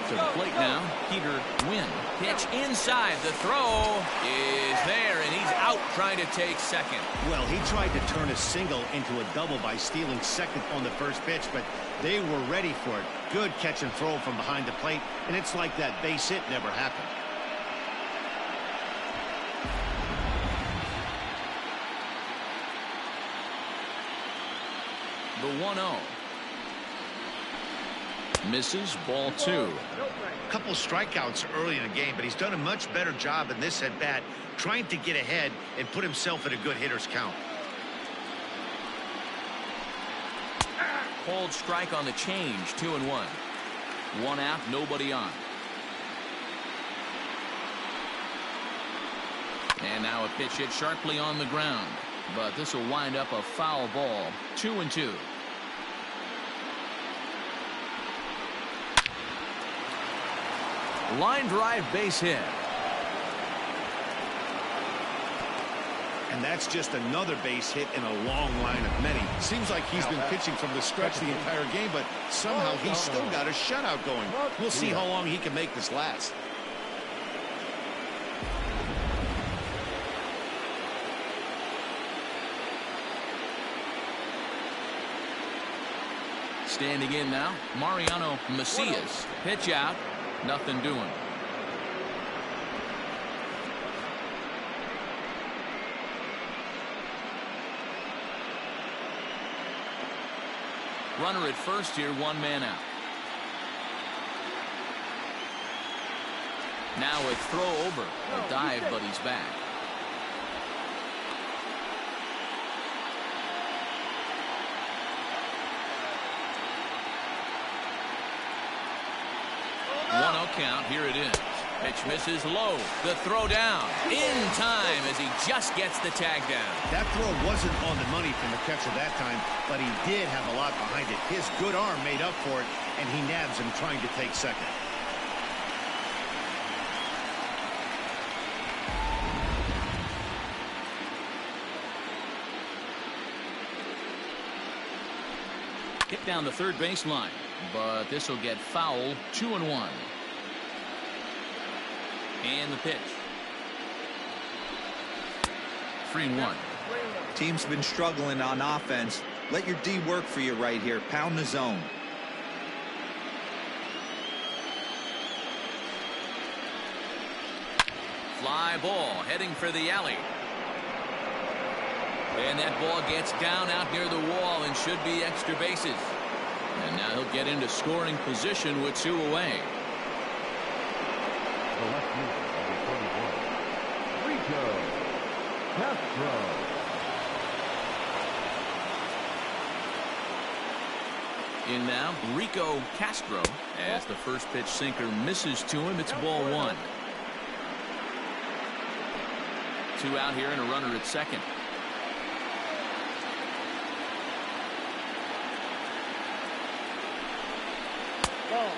To the plate now, Peter Wynn. Pitch inside. The throw is there, and he's out trying to take second. Well, he tried to turn a single into a double by stealing second on the first pitch, but they were ready for it. Good catch and throw from behind the plate, and it's like that base hit never happened. The 1-0. Misses, ball 2. A couple strikeouts early in the game, but he's done a much better job in this at bat trying to get ahead and put himself in a good hitter's count. Hold strike on the change. 2-1. 1 out, nobody on. And now a pitch hit sharply on the ground, but this will wind up a foul ball. 2-2. Line drive base hit. And that's just another base hit in a long line of many. Seems like he's been pitching from the stretch the entire game, but somehow he's still got a shutout going. We'll see how long he can make this last. Standing in now, Mariano Macias. Pitch out. Nothing doing. Runner at first here, 1 man out. Now a throw over. A dive, but he's back. Count. Here it is. Pitch misses low. The throw down in time as he just gets the tag down. That throw wasn't on the money from the catcher that time, but he did have a lot behind it. His good arm made up for it, and he nabs him trying to take second. Hit down the third baseline, but this will get foul. 2-1. And the pitch. 3-1. Team's been struggling on offense. Let your D work for you right here. Pound the zone. Fly ball heading for the alley. And that ball gets down out near the wall and should be extra bases. And now he'll get into scoring position with 2 away. The left fielder, number 21, Rico Castro. In now, Rico Castro, as the first pitch sinker misses to him. It's ball 1. 2 out here and a runner at second.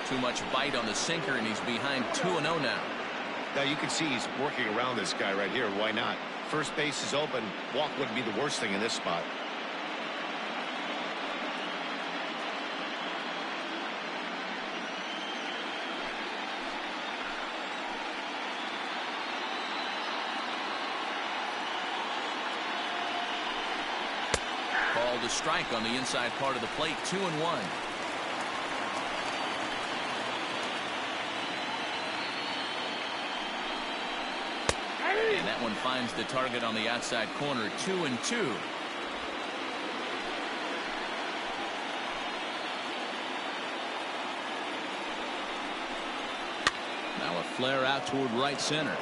Too much bite on the sinker, and he's behind 2-0 now. Now you can see he's working around this guy right here. Why not? First base is open. Walk wouldn't be the worst thing in this spot. Called a strike on the inside part of the plate. 2-1. And that one finds the target on the outside corner. 2-2. Now a flare out toward right center.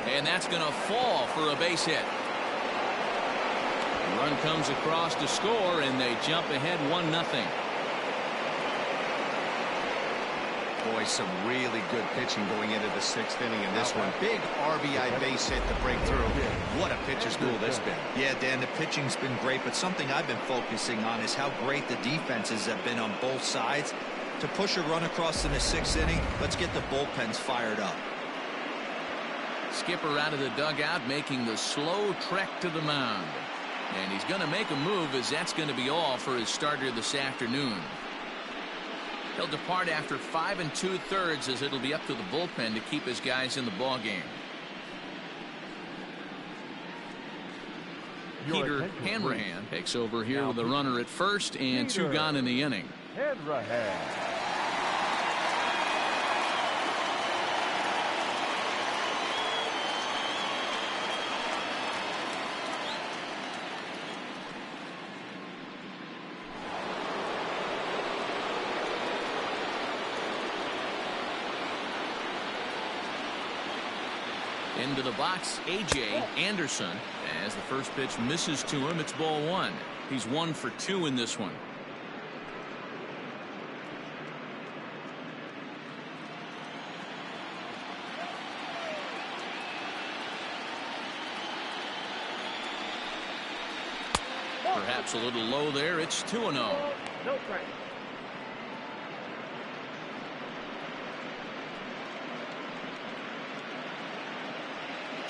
And that's going to fall for a base hit. The run comes across to score, and they jump ahead 1-0. Boy, some really good pitching going into the 6th inning in this one. Big RBI base hit to break through. What a pitcher's duel this been. Yeah, Dan, the pitching's been great, but something I've been focusing on is how great the defenses have been on both sides. To push a run across in the 6th inning, let's get the bullpens fired up. Skipper out of the dugout, making the slow trek to the mound. And he's going to make a move, as that's going to be all for his starter this afternoon. He'll depart after 5 2/3, as it'll be up to the bullpen to keep his guys in the ball game. Peter Hanrahan takes over here with a runner at first and 2 gone in the inning. Hanrahan. Into the box, A.J. Anderson, as the first pitch misses to him. It's ball 1. He's 1 for 2 in this one. Perhaps a little low there. It's 2-0. No strike.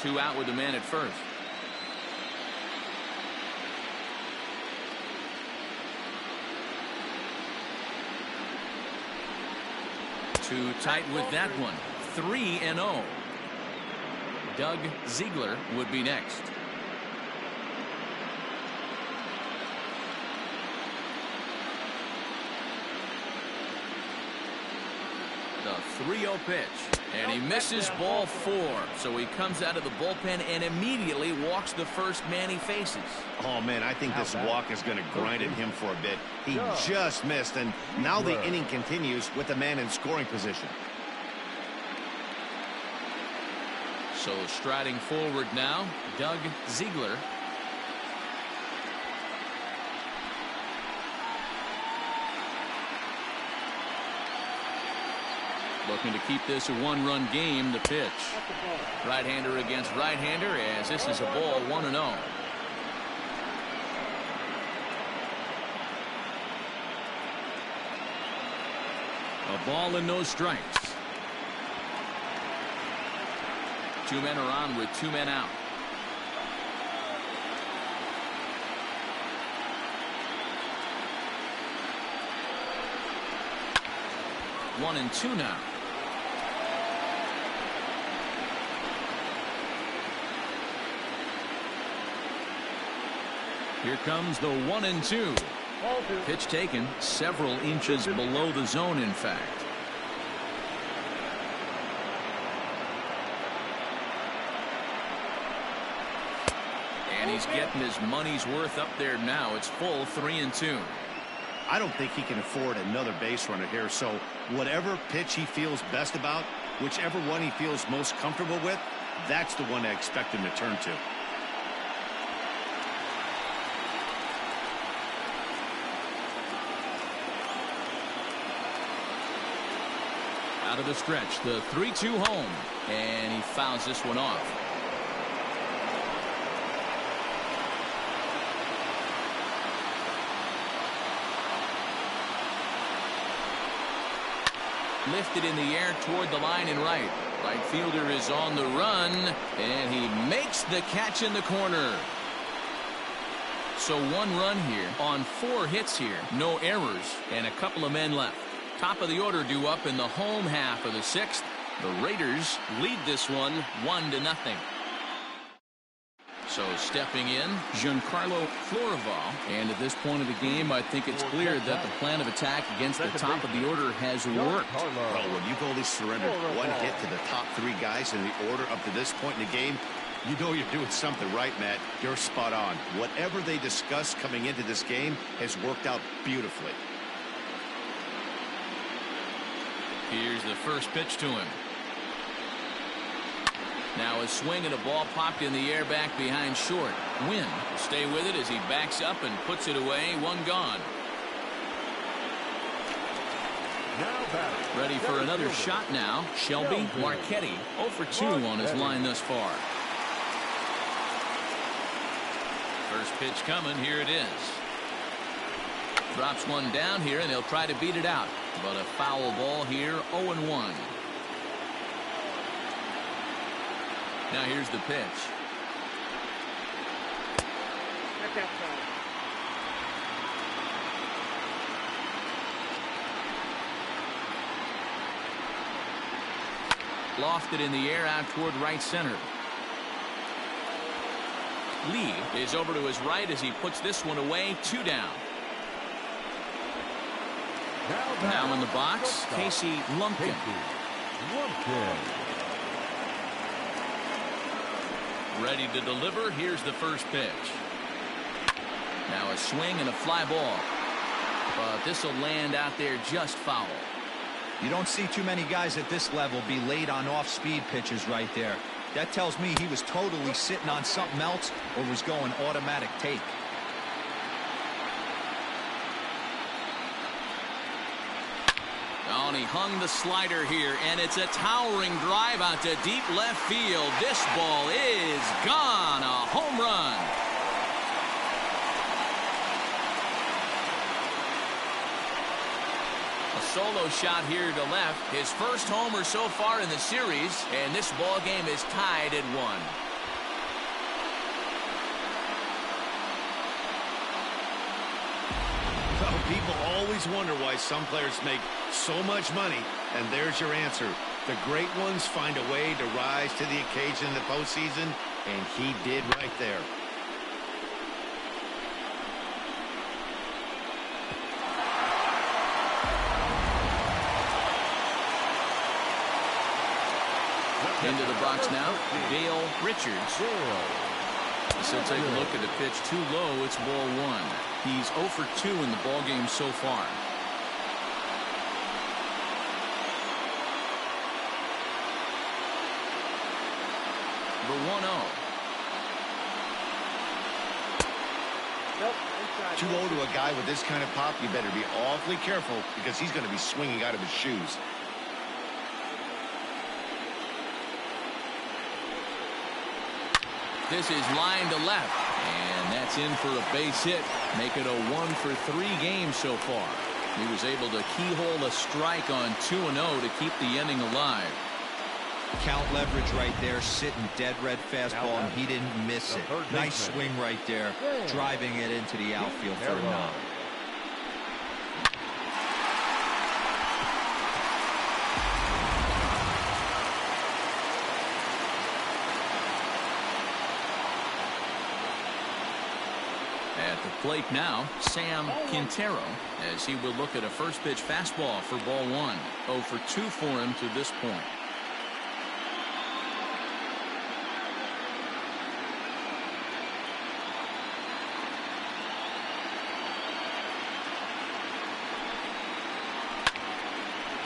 Two out with the man at first. Too tight with that one. 3-0. Doug Ziegler would be next. The 3-0 pitch. And he misses ball 4. So he comes out of the bullpen and immediately walks the first man he faces. Oh, man, I think this walk is going to grind at him for a bit. He just missed, and now the inning continues with the man in scoring position. So striding forward now, Doug Ziegler. Looking to keep this a 1-run game. The pitch. Right-hander against right-hander, as this is a ball 1-0. A ball and no strikes. 2 men are on with 2 men out. One and 2 now. Here comes the 1-2. Pitch taken several inches below the zone, in fact. And he's getting his money's worth up there now. It's full 3-2. I don't think he can afford another base runner here, so whatever pitch he feels best about, whichever one he feels most comfortable with, that's the one I expect him to turn to. Out of the stretch, the 3-2 home, and he fouls this one off. Lifted in the air toward the line and right. Right fielder is on the run, and he makes the catch in the corner. So 1 run here on 4 hits here. No errors, and a couple of men left. Top of the order due up in the home half of the 6th. The Raiders lead this one 1-0. So stepping in, Giancarlo Florival. And at this point of the game, I think it's clear that the plan of attack against the top of the order has worked. Well, when you've only surrendered 1 hit to the top 3 guys in the order up to this point in the game, you know you're doing something right, Matt. You're spot on. Whatever they discussed coming into this game has worked out beautifully. Here's the first pitch to him. Now a swing and a ball popped in the air back behind short. Wynn will stay with it as he backs up and puts it away. 1 gone. Ready for another shot now. Shelby Marchetti 0 for 2 on his line thus far. First pitch coming. Here it is. Drops one down here, and he'll try to beat it out. But a foul ball here, 0-1. Now here's the pitch. That's outside. Lofted in the air out toward right center. Lee is over to his right as he puts this one away. 2 down. Now in the box, Casey Lumpkin. Ready to deliver. Here's the first pitch. Now a swing and a fly ball. But this will land out there just foul. You don't see too many guys at this level be late on off-speed pitches right there. That tells me he was totally sitting on something else or was going automatic take. Oh, and he hung the slider here, and it's a towering drive out to deep left field. This ball is gone. A home run. A solo shot here to left. His first homer so far in the series, and this ball game is tied at 1. People always wonder why some players make so much money, and there's your answer. The great ones find a way to rise to the occasion in the postseason, and he did right there. Into the box now, Dale Richards. So take a look at the pitch. Too low. It's ball 1. He's 0 for 2 in the ball game so far. The 1-0. Nope, inside. Too low to a guy with this kind of pop, you better be awfully careful because he's going to be swinging out of his shoes. This is line to left, and that's in for a base hit. Make it a 1 for 3 game so far. He was able to keyhole a strike on 2-0 to keep the inning alive. Count leverage right there, sitting dead red fastball, and he didn't miss it. Nice swing right there, driving it into the outfield for a knock. At the plate now, Sam Quintero, as he will look at a first pitch fastball for ball 1. 0 for 2 for him to this point.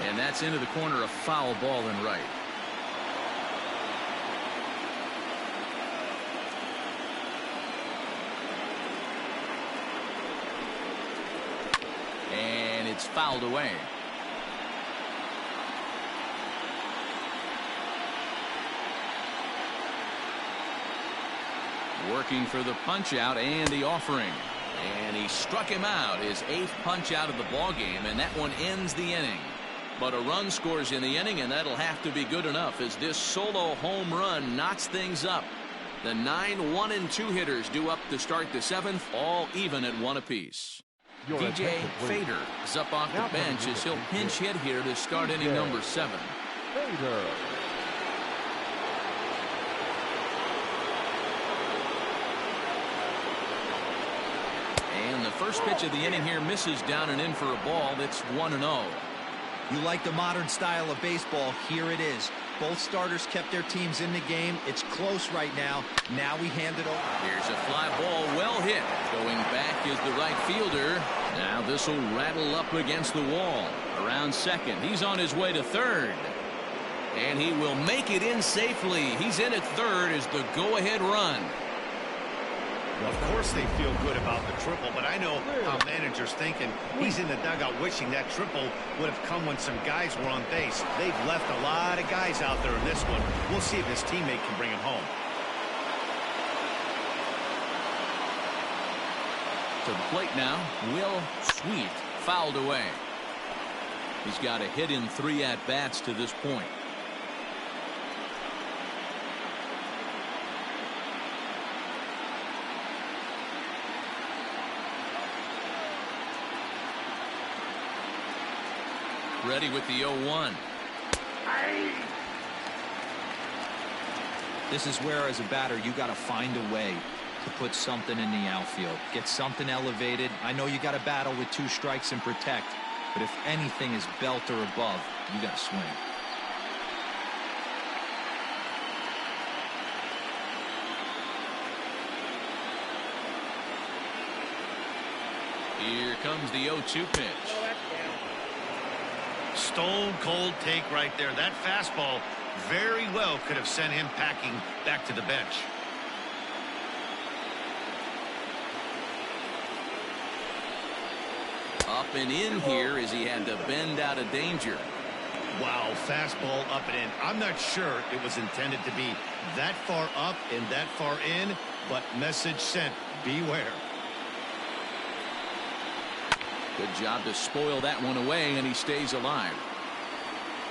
And that's into the corner, a foul ball and right. And it's fouled away. Working for the punch out and the offering. And he struck him out, his 8th punch out of the ball game, and that one ends the inning. But a run scores in the inning, and that'll have to be good enough as this solo home run knocks things up. The 9 1-2 hitters due up to start the 7th, all even at 1 apiece. DJ Fader is up off the bench as he'll pinch hit here to start inning number 7. Fader. And the first pitch of the inning here misses down and in for a ball. That's 1-0. You like the modern style of baseball. Here it is. Both starters kept their teams in the game. It's close right now. Now we hand it over. Here's a fly ball, well hit. Going back is the right fielder. Now this will rattle up against the wall. Around second. He's on his way to third. And he will make it in safely. He's in at third as the go-ahead run. Of course they feel good about the triple, but I know how managers thinking. He's in the dugout wishing that triple would have come when some guys were on base. They've left a lot of guys out there in this one. We'll see if his teammate can bring it home. To the plate now, Will Sweet, fouled away. He's got a hit in 3 at-bats to this point. Ready with the 0-1. This is where, as a batter, you got to find a way to put something in the outfield. Get something elevated. I know you got to battle with 2 strikes and protect, but if anything is belt or above, you got to swing. Here comes the 0-2 pitch. Oh, that's down. Stone cold take right there. That fastball very well could have sent him packing back to the bench. Up and in here as he had to bend out of danger. Wow, fastball up and in. I'm not sure it was intended to be that far up and that far in, but message sent, beware. Good job to spoil that one away, and he stays alive.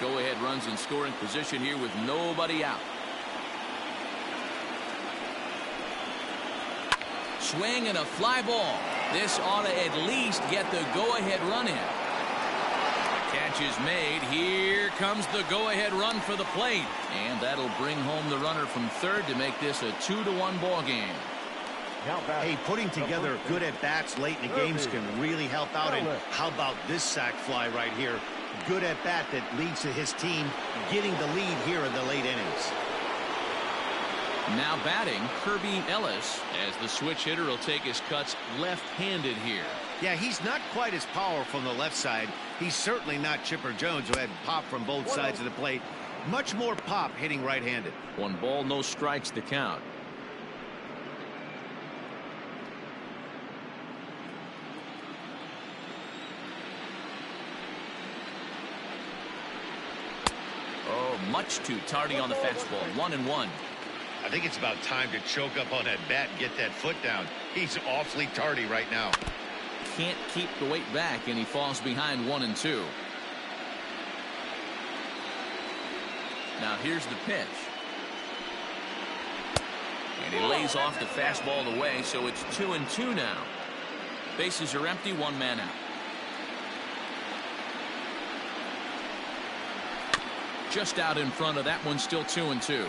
Go-ahead runs in scoring position here with nobody out. Swing and a fly ball. This ought to at least get the go-ahead run in. Catch is made. Here comes the go-ahead run for the plate. And that'll bring home the runner from third to make this a 2-1 ball game. Hey, putting together good at-bats late in the games can really help out. And how about this sac fly right here? Good at-bat that leads to his team getting the lead here in the late innings. Now batting, Kirby Ellis, as the switch hitter will take his cuts left-handed here. Yeah, he's not quite as powerful on the left side. He's certainly not Chipper Jones, who had pop from both sides of the plate. Much more pop hitting right-handed. 1 ball, no strikes to count. Oh, much too tardy on the fastball. 1-1. I think it's about time to choke up on that bat and get that foot down. He's awfully tardy right now. Can't keep the weight back, and he falls behind 1-2. Now here's the pitch. And he lays off the fastball away, so it's 2-2 now. Bases are empty, 1 man out. Just out in front of that one, still 2-2.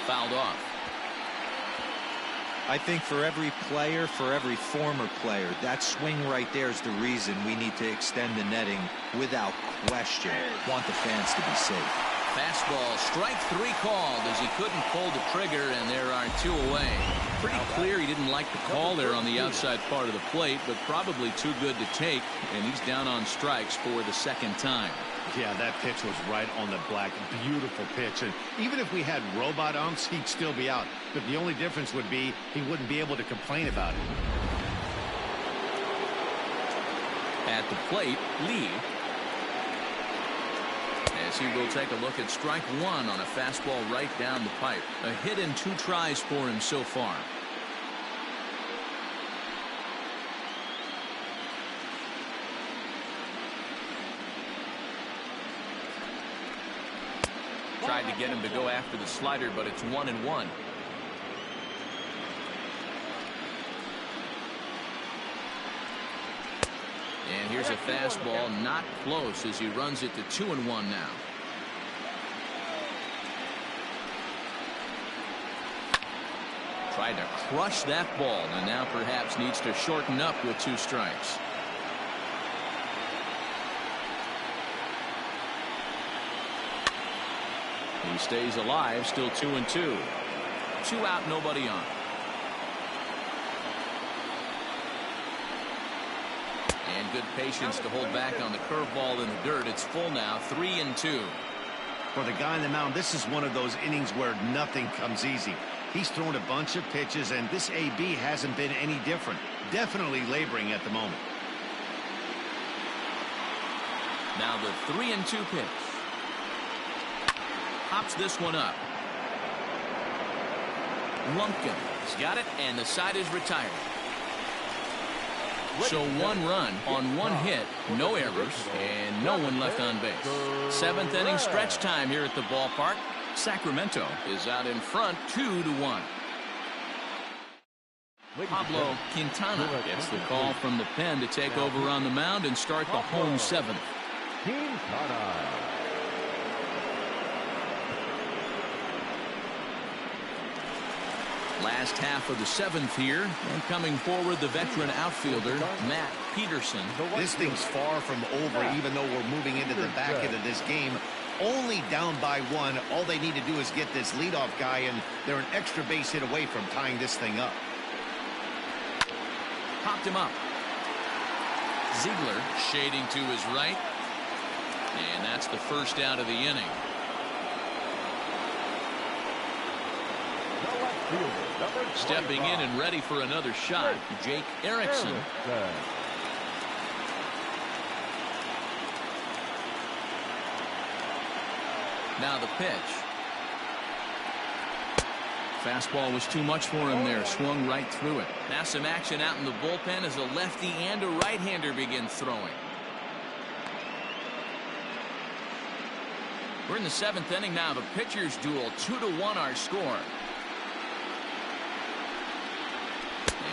Fouled off. I think for every player, for every former player, that swing right there is the reason we need to extend the netting without question. Want the fans to be safe. Fastball, strike 3 called as he couldn't pull the trigger, and there are 2 away. Pretty clear he didn't like the call there on the outside part of the plate, but probably too good to take, and he's down on strikes for the 2nd time. Yeah, that pitch was right on the black. Beautiful pitch. And even if we had robot umps, he'd still be out. But the only difference would be he wouldn't be able to complain about it. At the plate, Lee. As he will take a look at strike 1 on a fastball right down the pipe. A hit in 2 tries for him so far. Tried to get him to go after the slider, but it's 1-1. And here's a fastball, not close, as he runs it to 2-1 now. Tried to crush that ball, and now perhaps needs to shorten up with 2 strikes. He stays alive, still 2-2. 2 out, nobody on. And good patience to hold back on the curveball in the dirt. It's full now, 3-2. For the guy on the mound, this is one of those innings where nothing comes easy. He's thrown a bunch of pitches, and this AB hasn't been any different. Definitely laboring at the moment. Now the 3-2 pitch. Pops this one up. Lumpkin's got it, and the side is retired. So 1 run on 1 hit, no errors, and no one left on base. 7th inning stretch time here at the ballpark. Sacramento is out in front, 2-1. Pablo Quintana gets the call from the pen to take over on the mound and start the home 7th. Quintana. Last half of the 7th here, and coming forward, the veteran outfielder, Matt Peterson. This thing's far from over, even though we're moving into the back end of this game. Only down by 1. All they need to do is get this leadoff guy, and they're an extra base hit away from tying this thing up. Popped him up. Ziegler shading to his right. And that's the first out of the inning. Stepping in and ready for another shot, Jake Erickson. Now the pitch. Fastball was too much for him there. Swung right through it. Now some action out in the bullpen as a lefty and a right-hander begin throwing. We're in the 7th inning now. The pitcher's duel. 2-1 our score.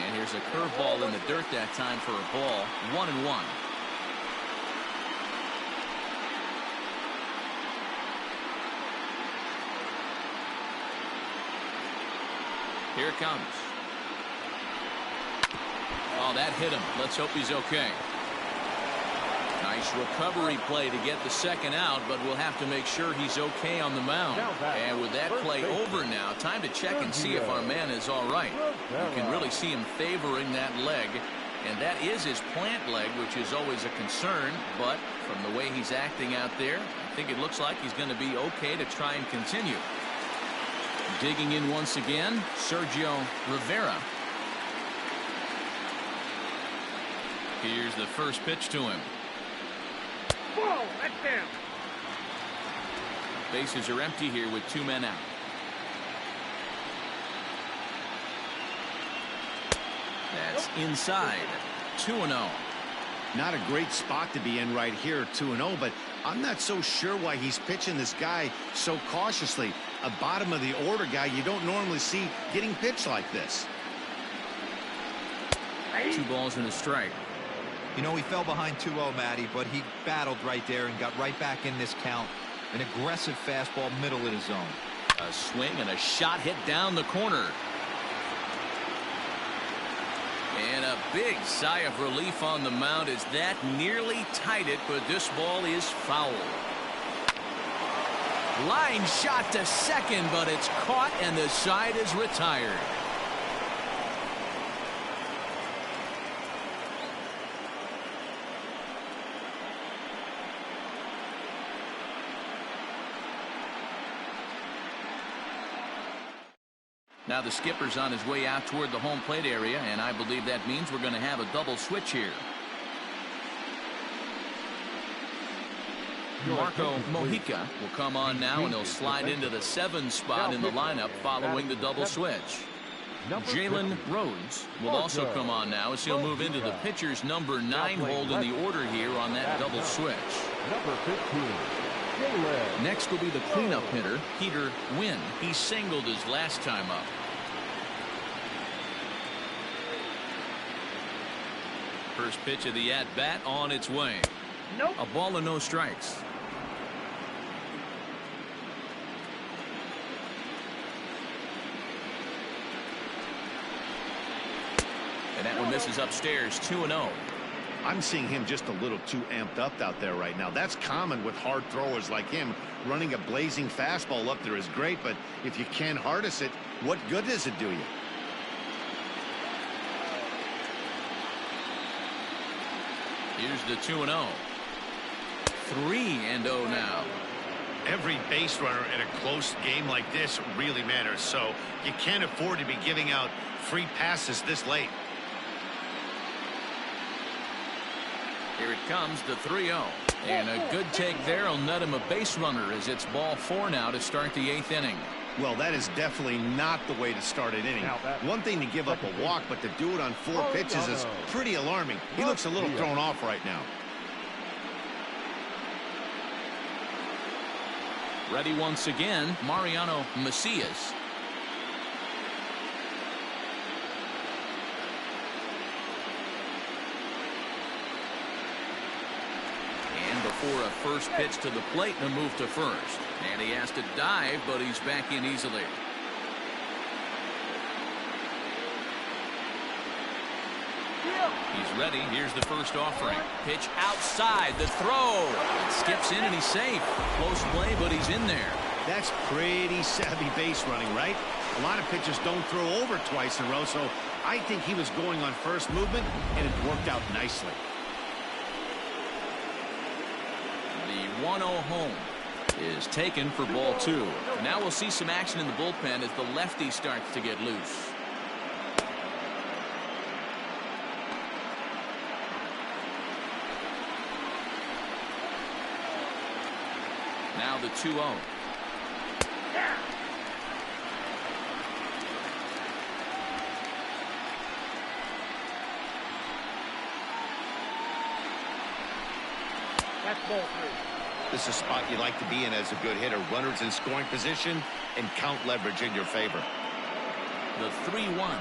And here's a curveball in the dirt that time for a ball. 1-1. Here it comes. Oh, that hit him. Let's hope he's okay. Nice recovery play to get the 2nd out, but we'll have to make sure he's okay on the mound. And with that play over now, time to check and see if our man is all right. You can really see him favoring that leg, and that is his plant leg, which is always a concern. But from the way he's acting out there, I think it looks like he's going to be okay to try and continue. Digging in once again, Sergio Rivera. Here's the first pitch to him. Whoa, that's down. Bases are empty here with 2 men out. That's inside. 2-0. Not a great spot to be in right here, 2-0, but I'm not so sure why he's pitching this guy so cautiously. A bottom of the order guy you don't normally see getting pitched like this. 2 balls and a strike. You know, he fell behind 2-0, Matty, but he battled right there and got right back in this count. An aggressive fastball middle of the zone. A swing and a shot hit down the corner. And a big sigh of relief on the mound as that nearly tied it, but this ball is foul. Line shot to second, but it's caught and the side is retired. Now the skipper's on his way out toward the home plate area, and I believe that means we're going to have a double switch here. Marco Mojica will come on now, and he'll slide into the 7 spot in the lineup following the double switch. Jalen Rhodes will also come on now as he'll move into the pitcher's number 9 hold in the order here on that double switch. Number 15. Next will be the cleanup hitter, Peter Wynn. He singled his last time up. First pitch of the at-bat on its way. Nope. A ball and no strikes. And that one misses upstairs, 2-0. I'm seeing him just a little too amped up out there right now. That's common with hard throwers like him. Running a blazing fastball up there is great, but if you can't harness it, what good does it do you? Here's the 2-0. 3-0 now. Every base runner in a close game like this really matters, so you can't afford to be giving out free passes this late. Here it comes, the 3-0. And a good take there will net him a base runner as it's ball 4 now to start the 8th inning. Well, that is definitely not the way to start an inning. One thing to give up a walk, but to do it on 4 pitches is pretty alarming. He looks a little thrown off right now. Ready once again, Mariano Macias. And before a first pitch to the plate and a move to first. And he has to dive, but he's back in easily. He's ready. Here's the first offering. Pitch outside. The throw. It skips in and he's safe. Close play, but he's in there. That's pretty savvy base running, right? A lot of pitchers don't throw over twice in a row, so I think he was going on first movement, and it worked out nicely. The 1-0 home is taken for ball 2. Now we'll see some action in the bullpen as the lefty starts to get loose. Now the 2-0. That's ball 3. This is a spot you like to be in as a good hitter. Runners in scoring position and count leverage in your favor. The 3-1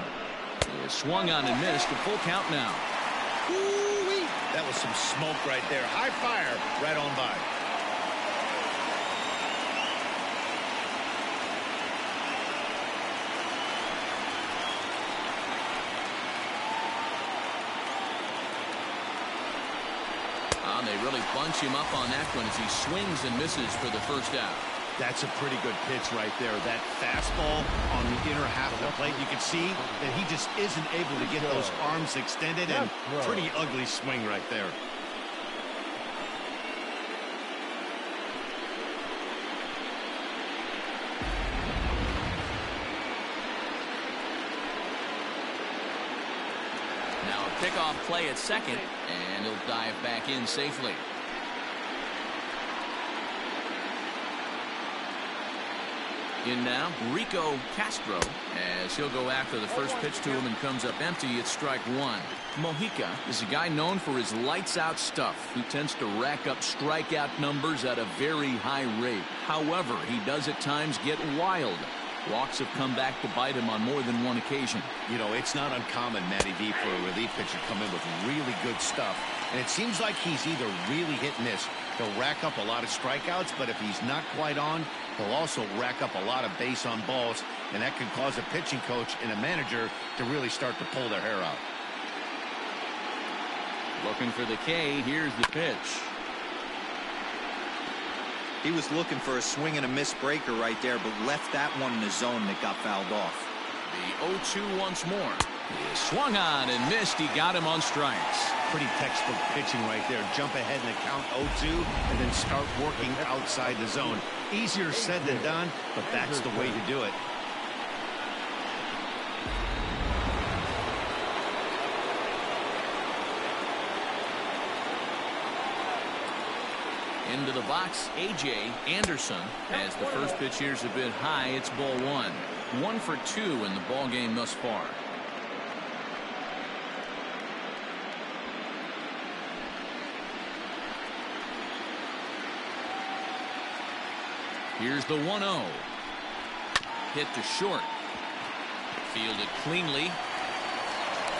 is swung on and missed. A full count now. Ooh-wee. That was some smoke right there. High fire right on by. They really bunch him up on that one as he swings and misses for the first out. That's a pretty good pitch right there. That fastball on the inner half of the plate. You can see that he just isn't able to get those arms extended, and pretty ugly swing right there. Pickoff play at second, and he'll dive back in safely. In now, Rico Castro, as he'll go after the first pitch to him and comes up empty. It's strike 1. Mojica is a guy known for his lights-out stuff who tends to rack up strikeout numbers at a very high rate. However, he does at times get wild. Walks have come back to bite him on more than one occasion. You know, it's not uncommon, Matty V, for a relief pitcher to come in with really good stuff. And it seems like he's either really hit and miss. He'll rack up a lot of strikeouts, but if he's not quite on, he'll also rack up a lot of base on balls. And that can cause a pitching coach and a manager to really start to pull their hair out. Looking for the K. Here's the pitch. He was looking for a swing and a miss breaker right there, but left that one in the zone that got fouled off. The 0-2 once more. He swung on and missed. He got him on strikes. Pretty textbook pitching right there. Jump ahead in the count 0-2 and then start working outside the zone. Easier said than done, but that's the way to do it. Into the box, A.J. Anderson. As the first pitch here is a bit high, it's ball one. 1 for 2 in the ball game thus far. Here's the 1-0. Hit to short. Fielded cleanly.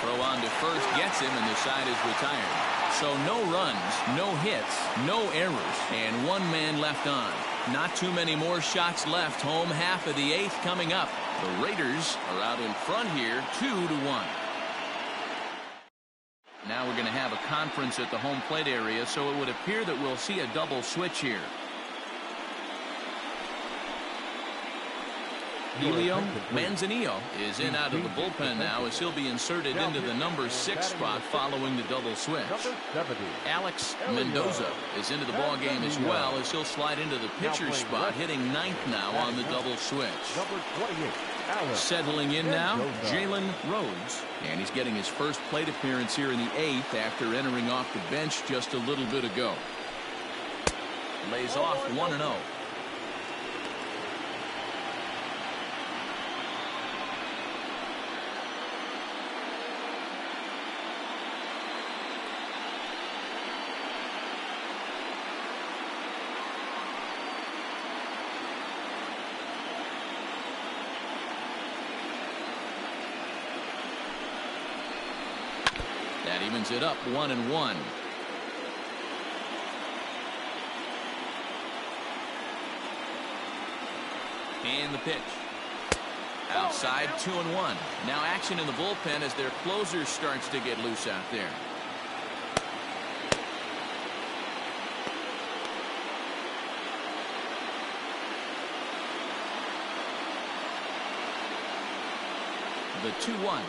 Throw on to first, gets him, and the side is retired. So no runs, no hits, no errors, and 1 man left on. Not too many more shots left. Home half of the 8th coming up. The Raiders are out in front here, 2-1. Now we're going to have a conference at the home plate area, so it would appear that we'll see a double switch here. Helio Manzanillo is in out of the bullpen now as he'll be inserted into the number 6 spot following the double switch. Alex Mendoza is into the ball game as well as he'll slide into the pitcher's spot, hitting 9th now on the double switch. Settling in now, Jalen Rhodes, and he's getting his first plate appearance here in the 8th after entering off the bench just a little bit ago. Lays off 1-0. That evens it up 1-1. And the pitch. Outside 2-1. Now action in the bullpen as their closer starts to get loose out there. The 2-1.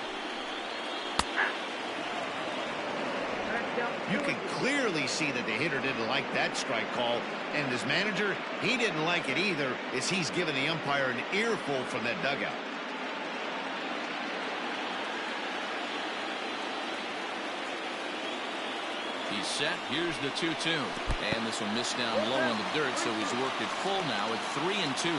You can clearly see that the hitter didn't like that strike call, and his manager, he didn't like it either, as he's given the umpire an earful from that dugout. He's set. Here's the 2-2. And this will miss down low in the dirt, so he's worked it full now at 3-2.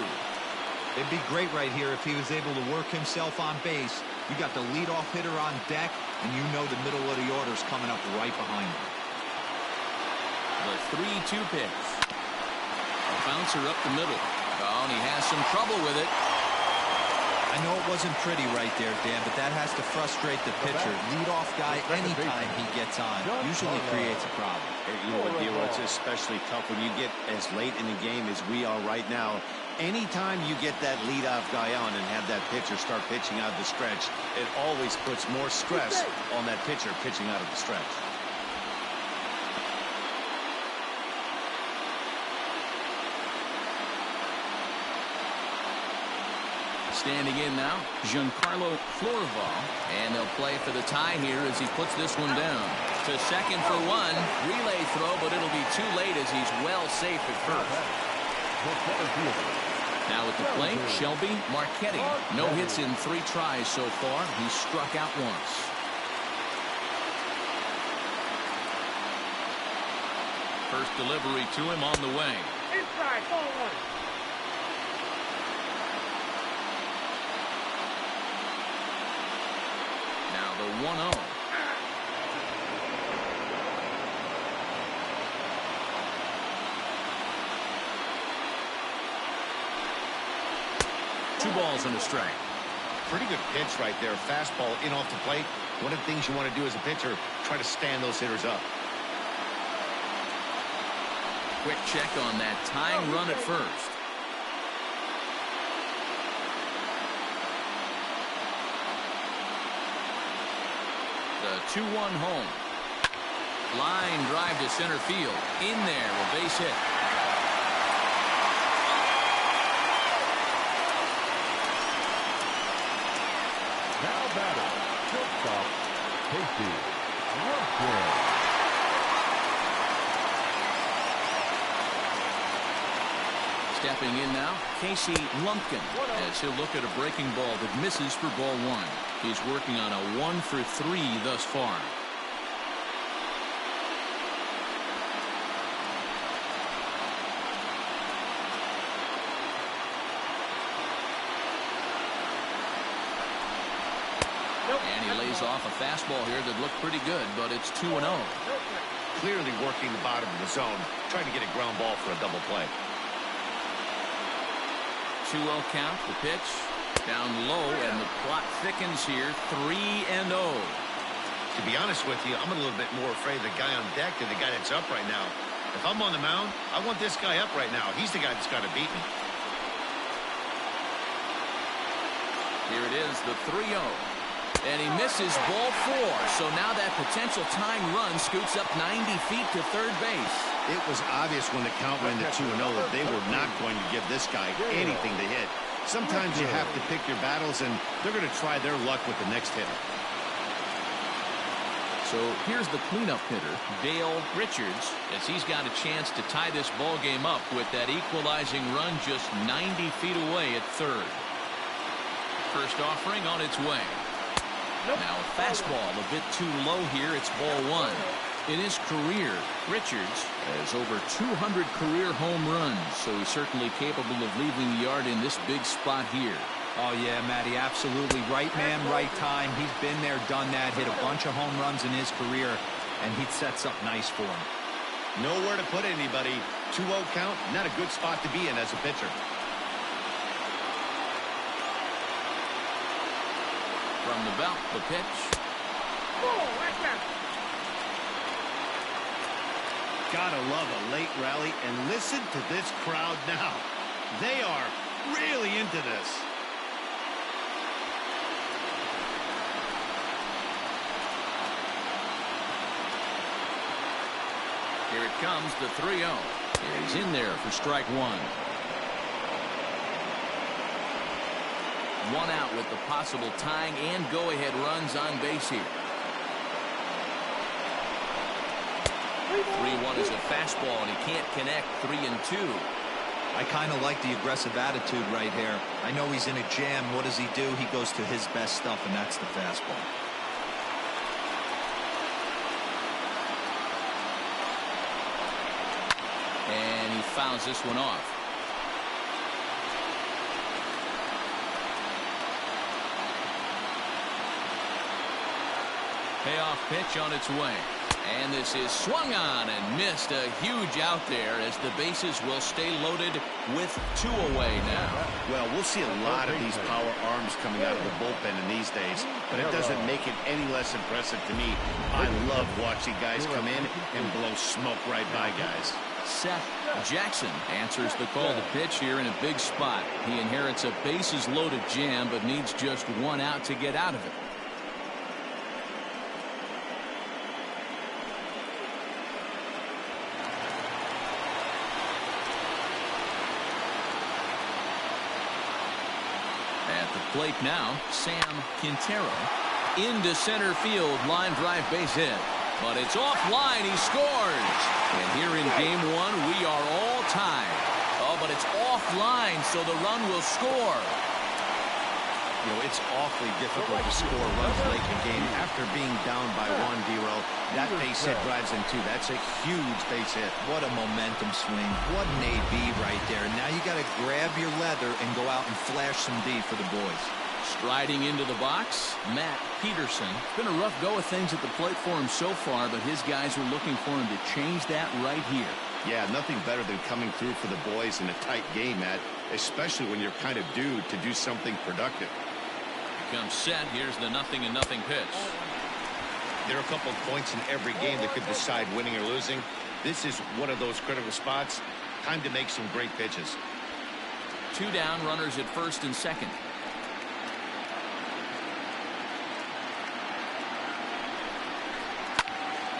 It'd be great right here if he was able to work himself on base. You got the leadoff hitter on deck, and you know the middle of the order's coming up right behind him. The 3-2 pitch. A bouncer up the middle. Oh, and he has some trouble with it. I know it wasn't pretty right there, Dan, but that has to frustrate the pitcher. Leadoff guy, anytime he gets on, usually creates a problem. You know what, Dilo, it's especially tough when you get as late in the game as we are right now. Anytime you get that leadoff guy on and have that pitcher start pitching out of the stretch, it always puts more stress on that pitcher pitching out of the stretch. Standing in now, Giancarlo Florival, and they'll play for the tie here as he puts this one down. To second for 1, relay throw, but it'll be too late as he's well safe at first. Now at the plate, Shelby Marchetti. No hits in 3 tries so far. He's struck out once. First delivery to him on the way. Inside, ball 1. Now the 1-0. Two balls and a strike. Pretty good pitch right there. Fastball in off the plate. One of the things you want to do as a pitcher, try to stand those hitters up. Quick check on that tying run at first. The 2-1 home. Line drive to center field. In there, a base hit. Safety. 1 Stepping in now, Casey Lumpkin, as he'll look at a breaking ball that misses for ball 1. He's working on a 1 for 3 thus far. And he lays off a fastball here that looked pretty good, but it's 2-0. Clearly working the bottom of the zone, trying to get a ground ball for a double play. 2-0 count, the pitch down low, and the plot thickens here. 3-0. To be honest with you, I'm a little bit more afraid of the guy on deck than the guy that's up right now. If I'm on the mound, I want this guy up right now. He's the guy that's got to beat me. Here it is, the 3-0. And he misses ball 4. So now that potential tying run scoots up 90 feet to third base. It was obvious when the count went to 2-0 that they were not going to give this guy anything to hit. Sometimes you have to pick your battles, and they're going to try their luck with the next hitter. So here's the cleanup hitter, Dale Richards, as he's got a chance to tie this ball game up with that equalizing run just 90 feet away at third. First offering on its way. Now a fastball a bit too low here. It's ball 1. In his career, Richards has over 200 career home runs, so he's certainly capable of leaving the yard in this big spot here. Oh, yeah, Matty, absolutely. Right man, right time. He's been there, done that, hit a bunch of home runs in his career, and he'd set something nice for him. Nowhere to put anybody. 2-0 count, not a good spot to be in as a pitcher. From the belt, the pitch. Gotta love a late rally, and listen to this crowd now. They are really into this. Here it comes, the 3-0. He's in there for strike 1. 1 out with the possible tying and go-ahead runs on base here. 3-1 is a fastball, and he can't connect. 3-2. I kind of like the aggressive attitude right here. I know he's in a jam. What does he do? He goes to his best stuff, and that's the fastball. And he fouls this one off. Payoff pitch on its way. And this is swung on and missed. A huge out there as the bases will stay loaded with 2 away now. Well, we'll see a lot of these power arms coming out of the bullpen in these days, but it doesn't make it any less impressive to me. I love watching guys come in and blow smoke right by guys. Seth Jackson answers the call to pitch here in a big spot. He inherits a bases loaded jam, but needs just 1 out to get out of it. At the plate now, Sam Quintero into center field, line drive base hit. But it's offline. He scores. And here in game 1, we are all tied. Oh, but it's offline, so the run will score. You know, it's awfully difficult to score runs late in the game after being down by 1, D-Row. That base hit drives in 2. That's a huge base hit. What a momentum swing. What an AB right there. Now you got to grab your leather and go out and flash some D for the boys. Striding into the box, Matt Peterson. It's been a rough go of things at the plate for him so far, but his guys are looking for him to change that right here. Yeah, nothing better than coming through for the boys in a tight game, Matt, especially when you're kind of due to do something productive. Comes set. Here's the 0-0 pitch. There are a couple of points in every game that could decide winning or losing. This is one of those critical spots. Time to make some great pitches. 2 down, runners at first and second.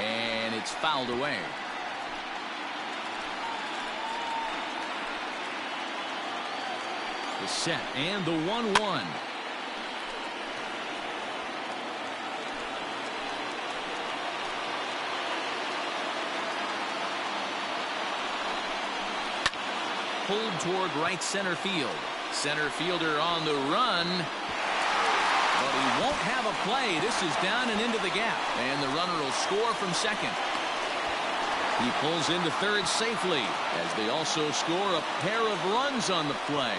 And it's fouled away. The set and the 1-1. pulled toward right center field. Center fielder on the run. But he won't have a play. This is down and into the gap. And the runner will score from second. He pulls into third safely as they also score a pair of runs on the play.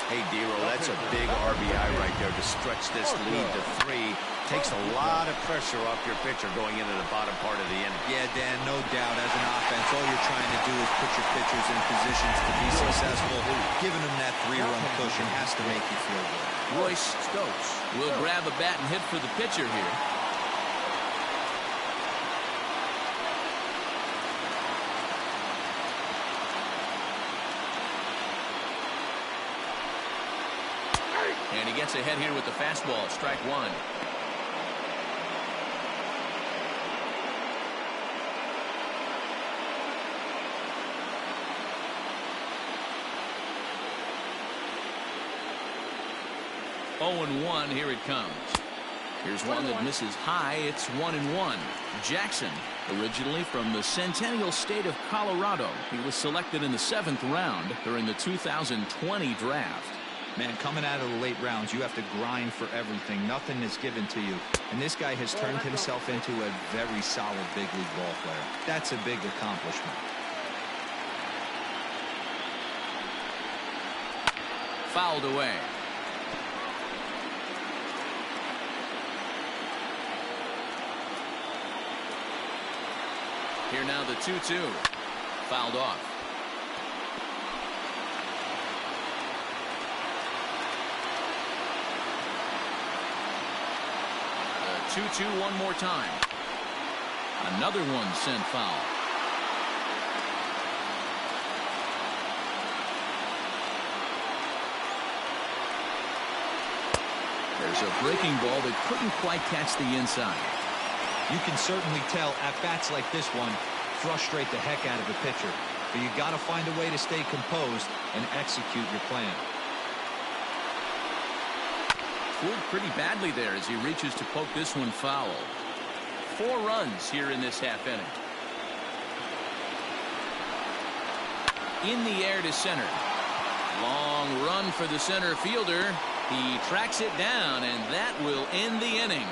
Hey, Dero, that's a big RBI right there to stretch this lead to 3. Takes a lot of pressure off your pitcher going into the bottom part of the inning. Yeah, Dan, no doubt. As an offense, all you're trying to do is put your pitchers in positions to be successful. Giving them that 3-run cushion has to make you feel good. Royce Stokes will grab a bat and hit for the pitcher here. And he gets ahead here with the fastball. Strike one. Oh and 1. Here it comes. Here's one that misses high. It's 1-1. Jackson, originally from the Centennial State of Colorado. He was selected in the 7th round during the 2020 draft. Man, coming out of the late rounds, you have to grind for everything. Nothing is given to you. And this guy has turned himself into a very solid big league ball player. That's a big accomplishment. Fouled away. Here now the 2-2. Fouled off. The 2-2 one more time. Another one sent foul. There's a breaking ball that couldn't quite catch the inside. You can certainly tell at-bats like this one frustrate the heck out of the pitcher. But you got to find a way to stay composed and execute your plan. Fooled pretty badly there as he reaches to poke this one foul. 4 runs here in this half inning. In the air to center. Long run for the center fielder. He tracks it down, and that will end the inning.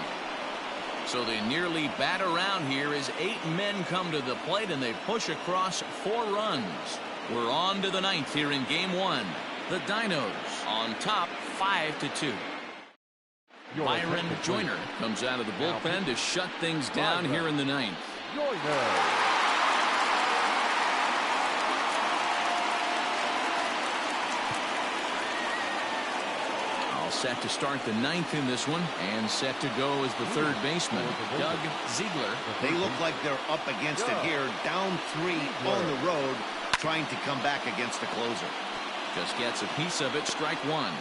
So they nearly bat around here as 8 men come to the plate and they push across 4 runs. We're on to the 9th here in game 1. The Dinos on top 5-2. Byron Joyner comes out of the bullpen to shut things down here in the 9th. Set to start the 9th in this one, and set to go as the third baseman, Doug Ziegler. They look like they're up against it here, down 3 on the road, trying to come back against the closer. Just gets a piece of it. Strike one.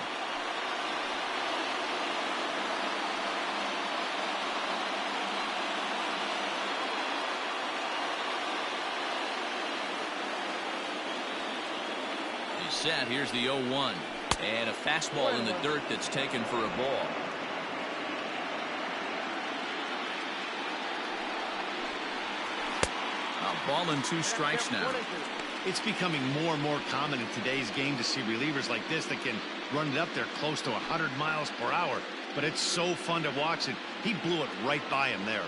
He's set. Here's the 0-1. And a fastball in the dirt that's taken for a ball. A ball and 2 strikes now. It's becoming more and more common in today's game to see relievers like this that can run it up there close to 100 miles per hour. But it's so fun to watch it. He blew it right by him there.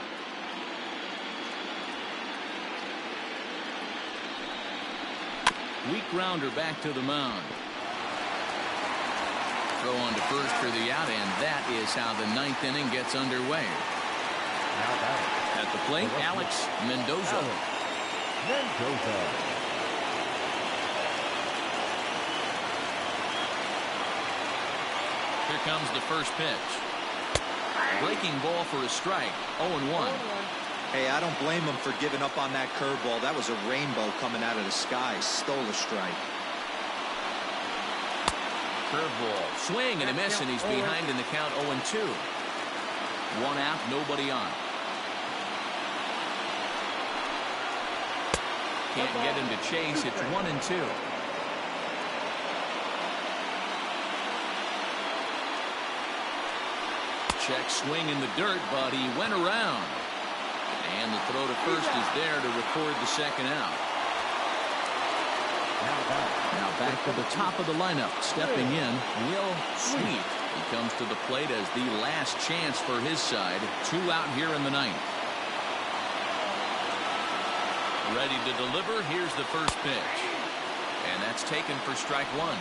Weak grounder back to the mound. Throw on to first for the out, and that is how the 9th inning gets underway. At the plate, Alex Mendoza. Here comes the first pitch. Breaking ball for a strike. 0-1. Hey, I don't blame him for giving up on that curveball. That was a rainbow coming out of the sky. Stole a strike. Curveball. Swing and a miss, and he's behind in the count. 0-2. 1 out, nobody on. Can't get him to chase. It's 1-2. Check swing in the dirt, but he went around. And the throw to first is there to record the second out. Now back to the top of the lineup. Stepping in, Will Sweet. He comes to the plate as the last chance for his side. 2 out here in the ninth. Ready to deliver. Here's the first pitch. And that's taken for strike 1.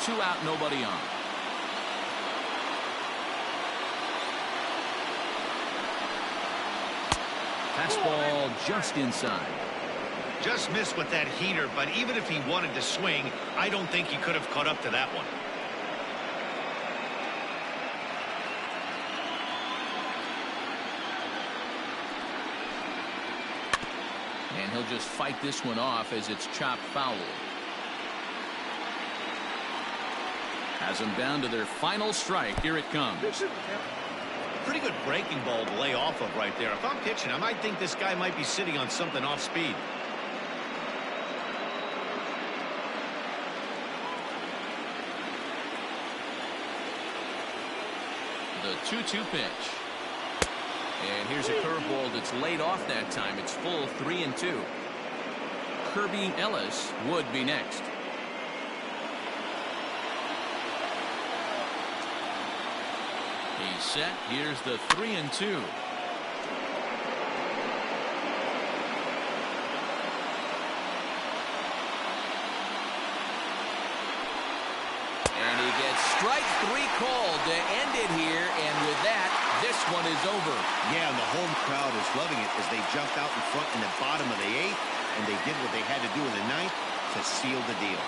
2 out, nobody on. Fastball just inside. Just missed with that heater, but even if he wanted to swing, I don't think he could have caught up to that one. And he'll just fight this one off as it's chopped foul. Has them down to their final strike. Here it comes. Pretty good breaking ball to lay off of right there. If I'm pitching, I might think this guy might be sitting on something off speed. The 2-2 pitch. And here's a curveball that's laid off that time. It's full 3-2. Kirby Ellis would be next. He's set. Here's the 3-2. And he gets strike 3 called to end it here. And with that, this one is over. Yeah, and the home crowd is loving it as they jumped out in front in the bottom of the 8th, and they did what they had to do in the 9th to seal the deal.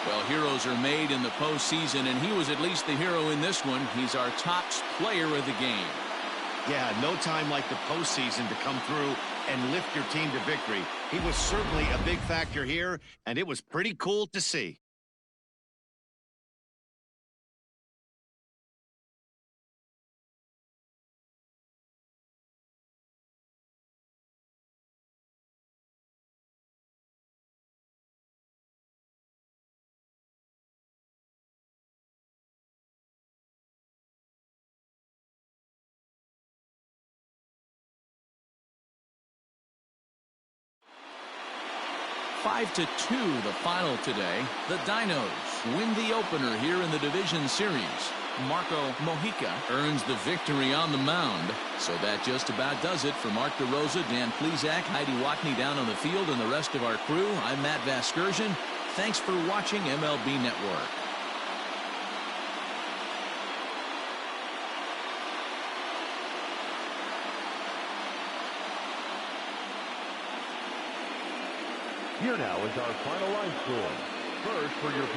Well, heroes are made in the postseason, and he was at least the hero in this one. He's our top player of the game. Yeah, no time like the postseason to come through and lift your team to victory. He was certainly a big factor here, and it was pretty cool to see. Five to 2 the final today. The Dinos win the opener here in the division series. Marco Mojica earns the victory on the mound. So that just about does it. For Mark DeRosa, Dan Plesac, Heidi Watney down on the field, and the rest of our crew, I'm Matt Vasgersian. Thanks for watching MLB Network. Here now is our final line score. First, for your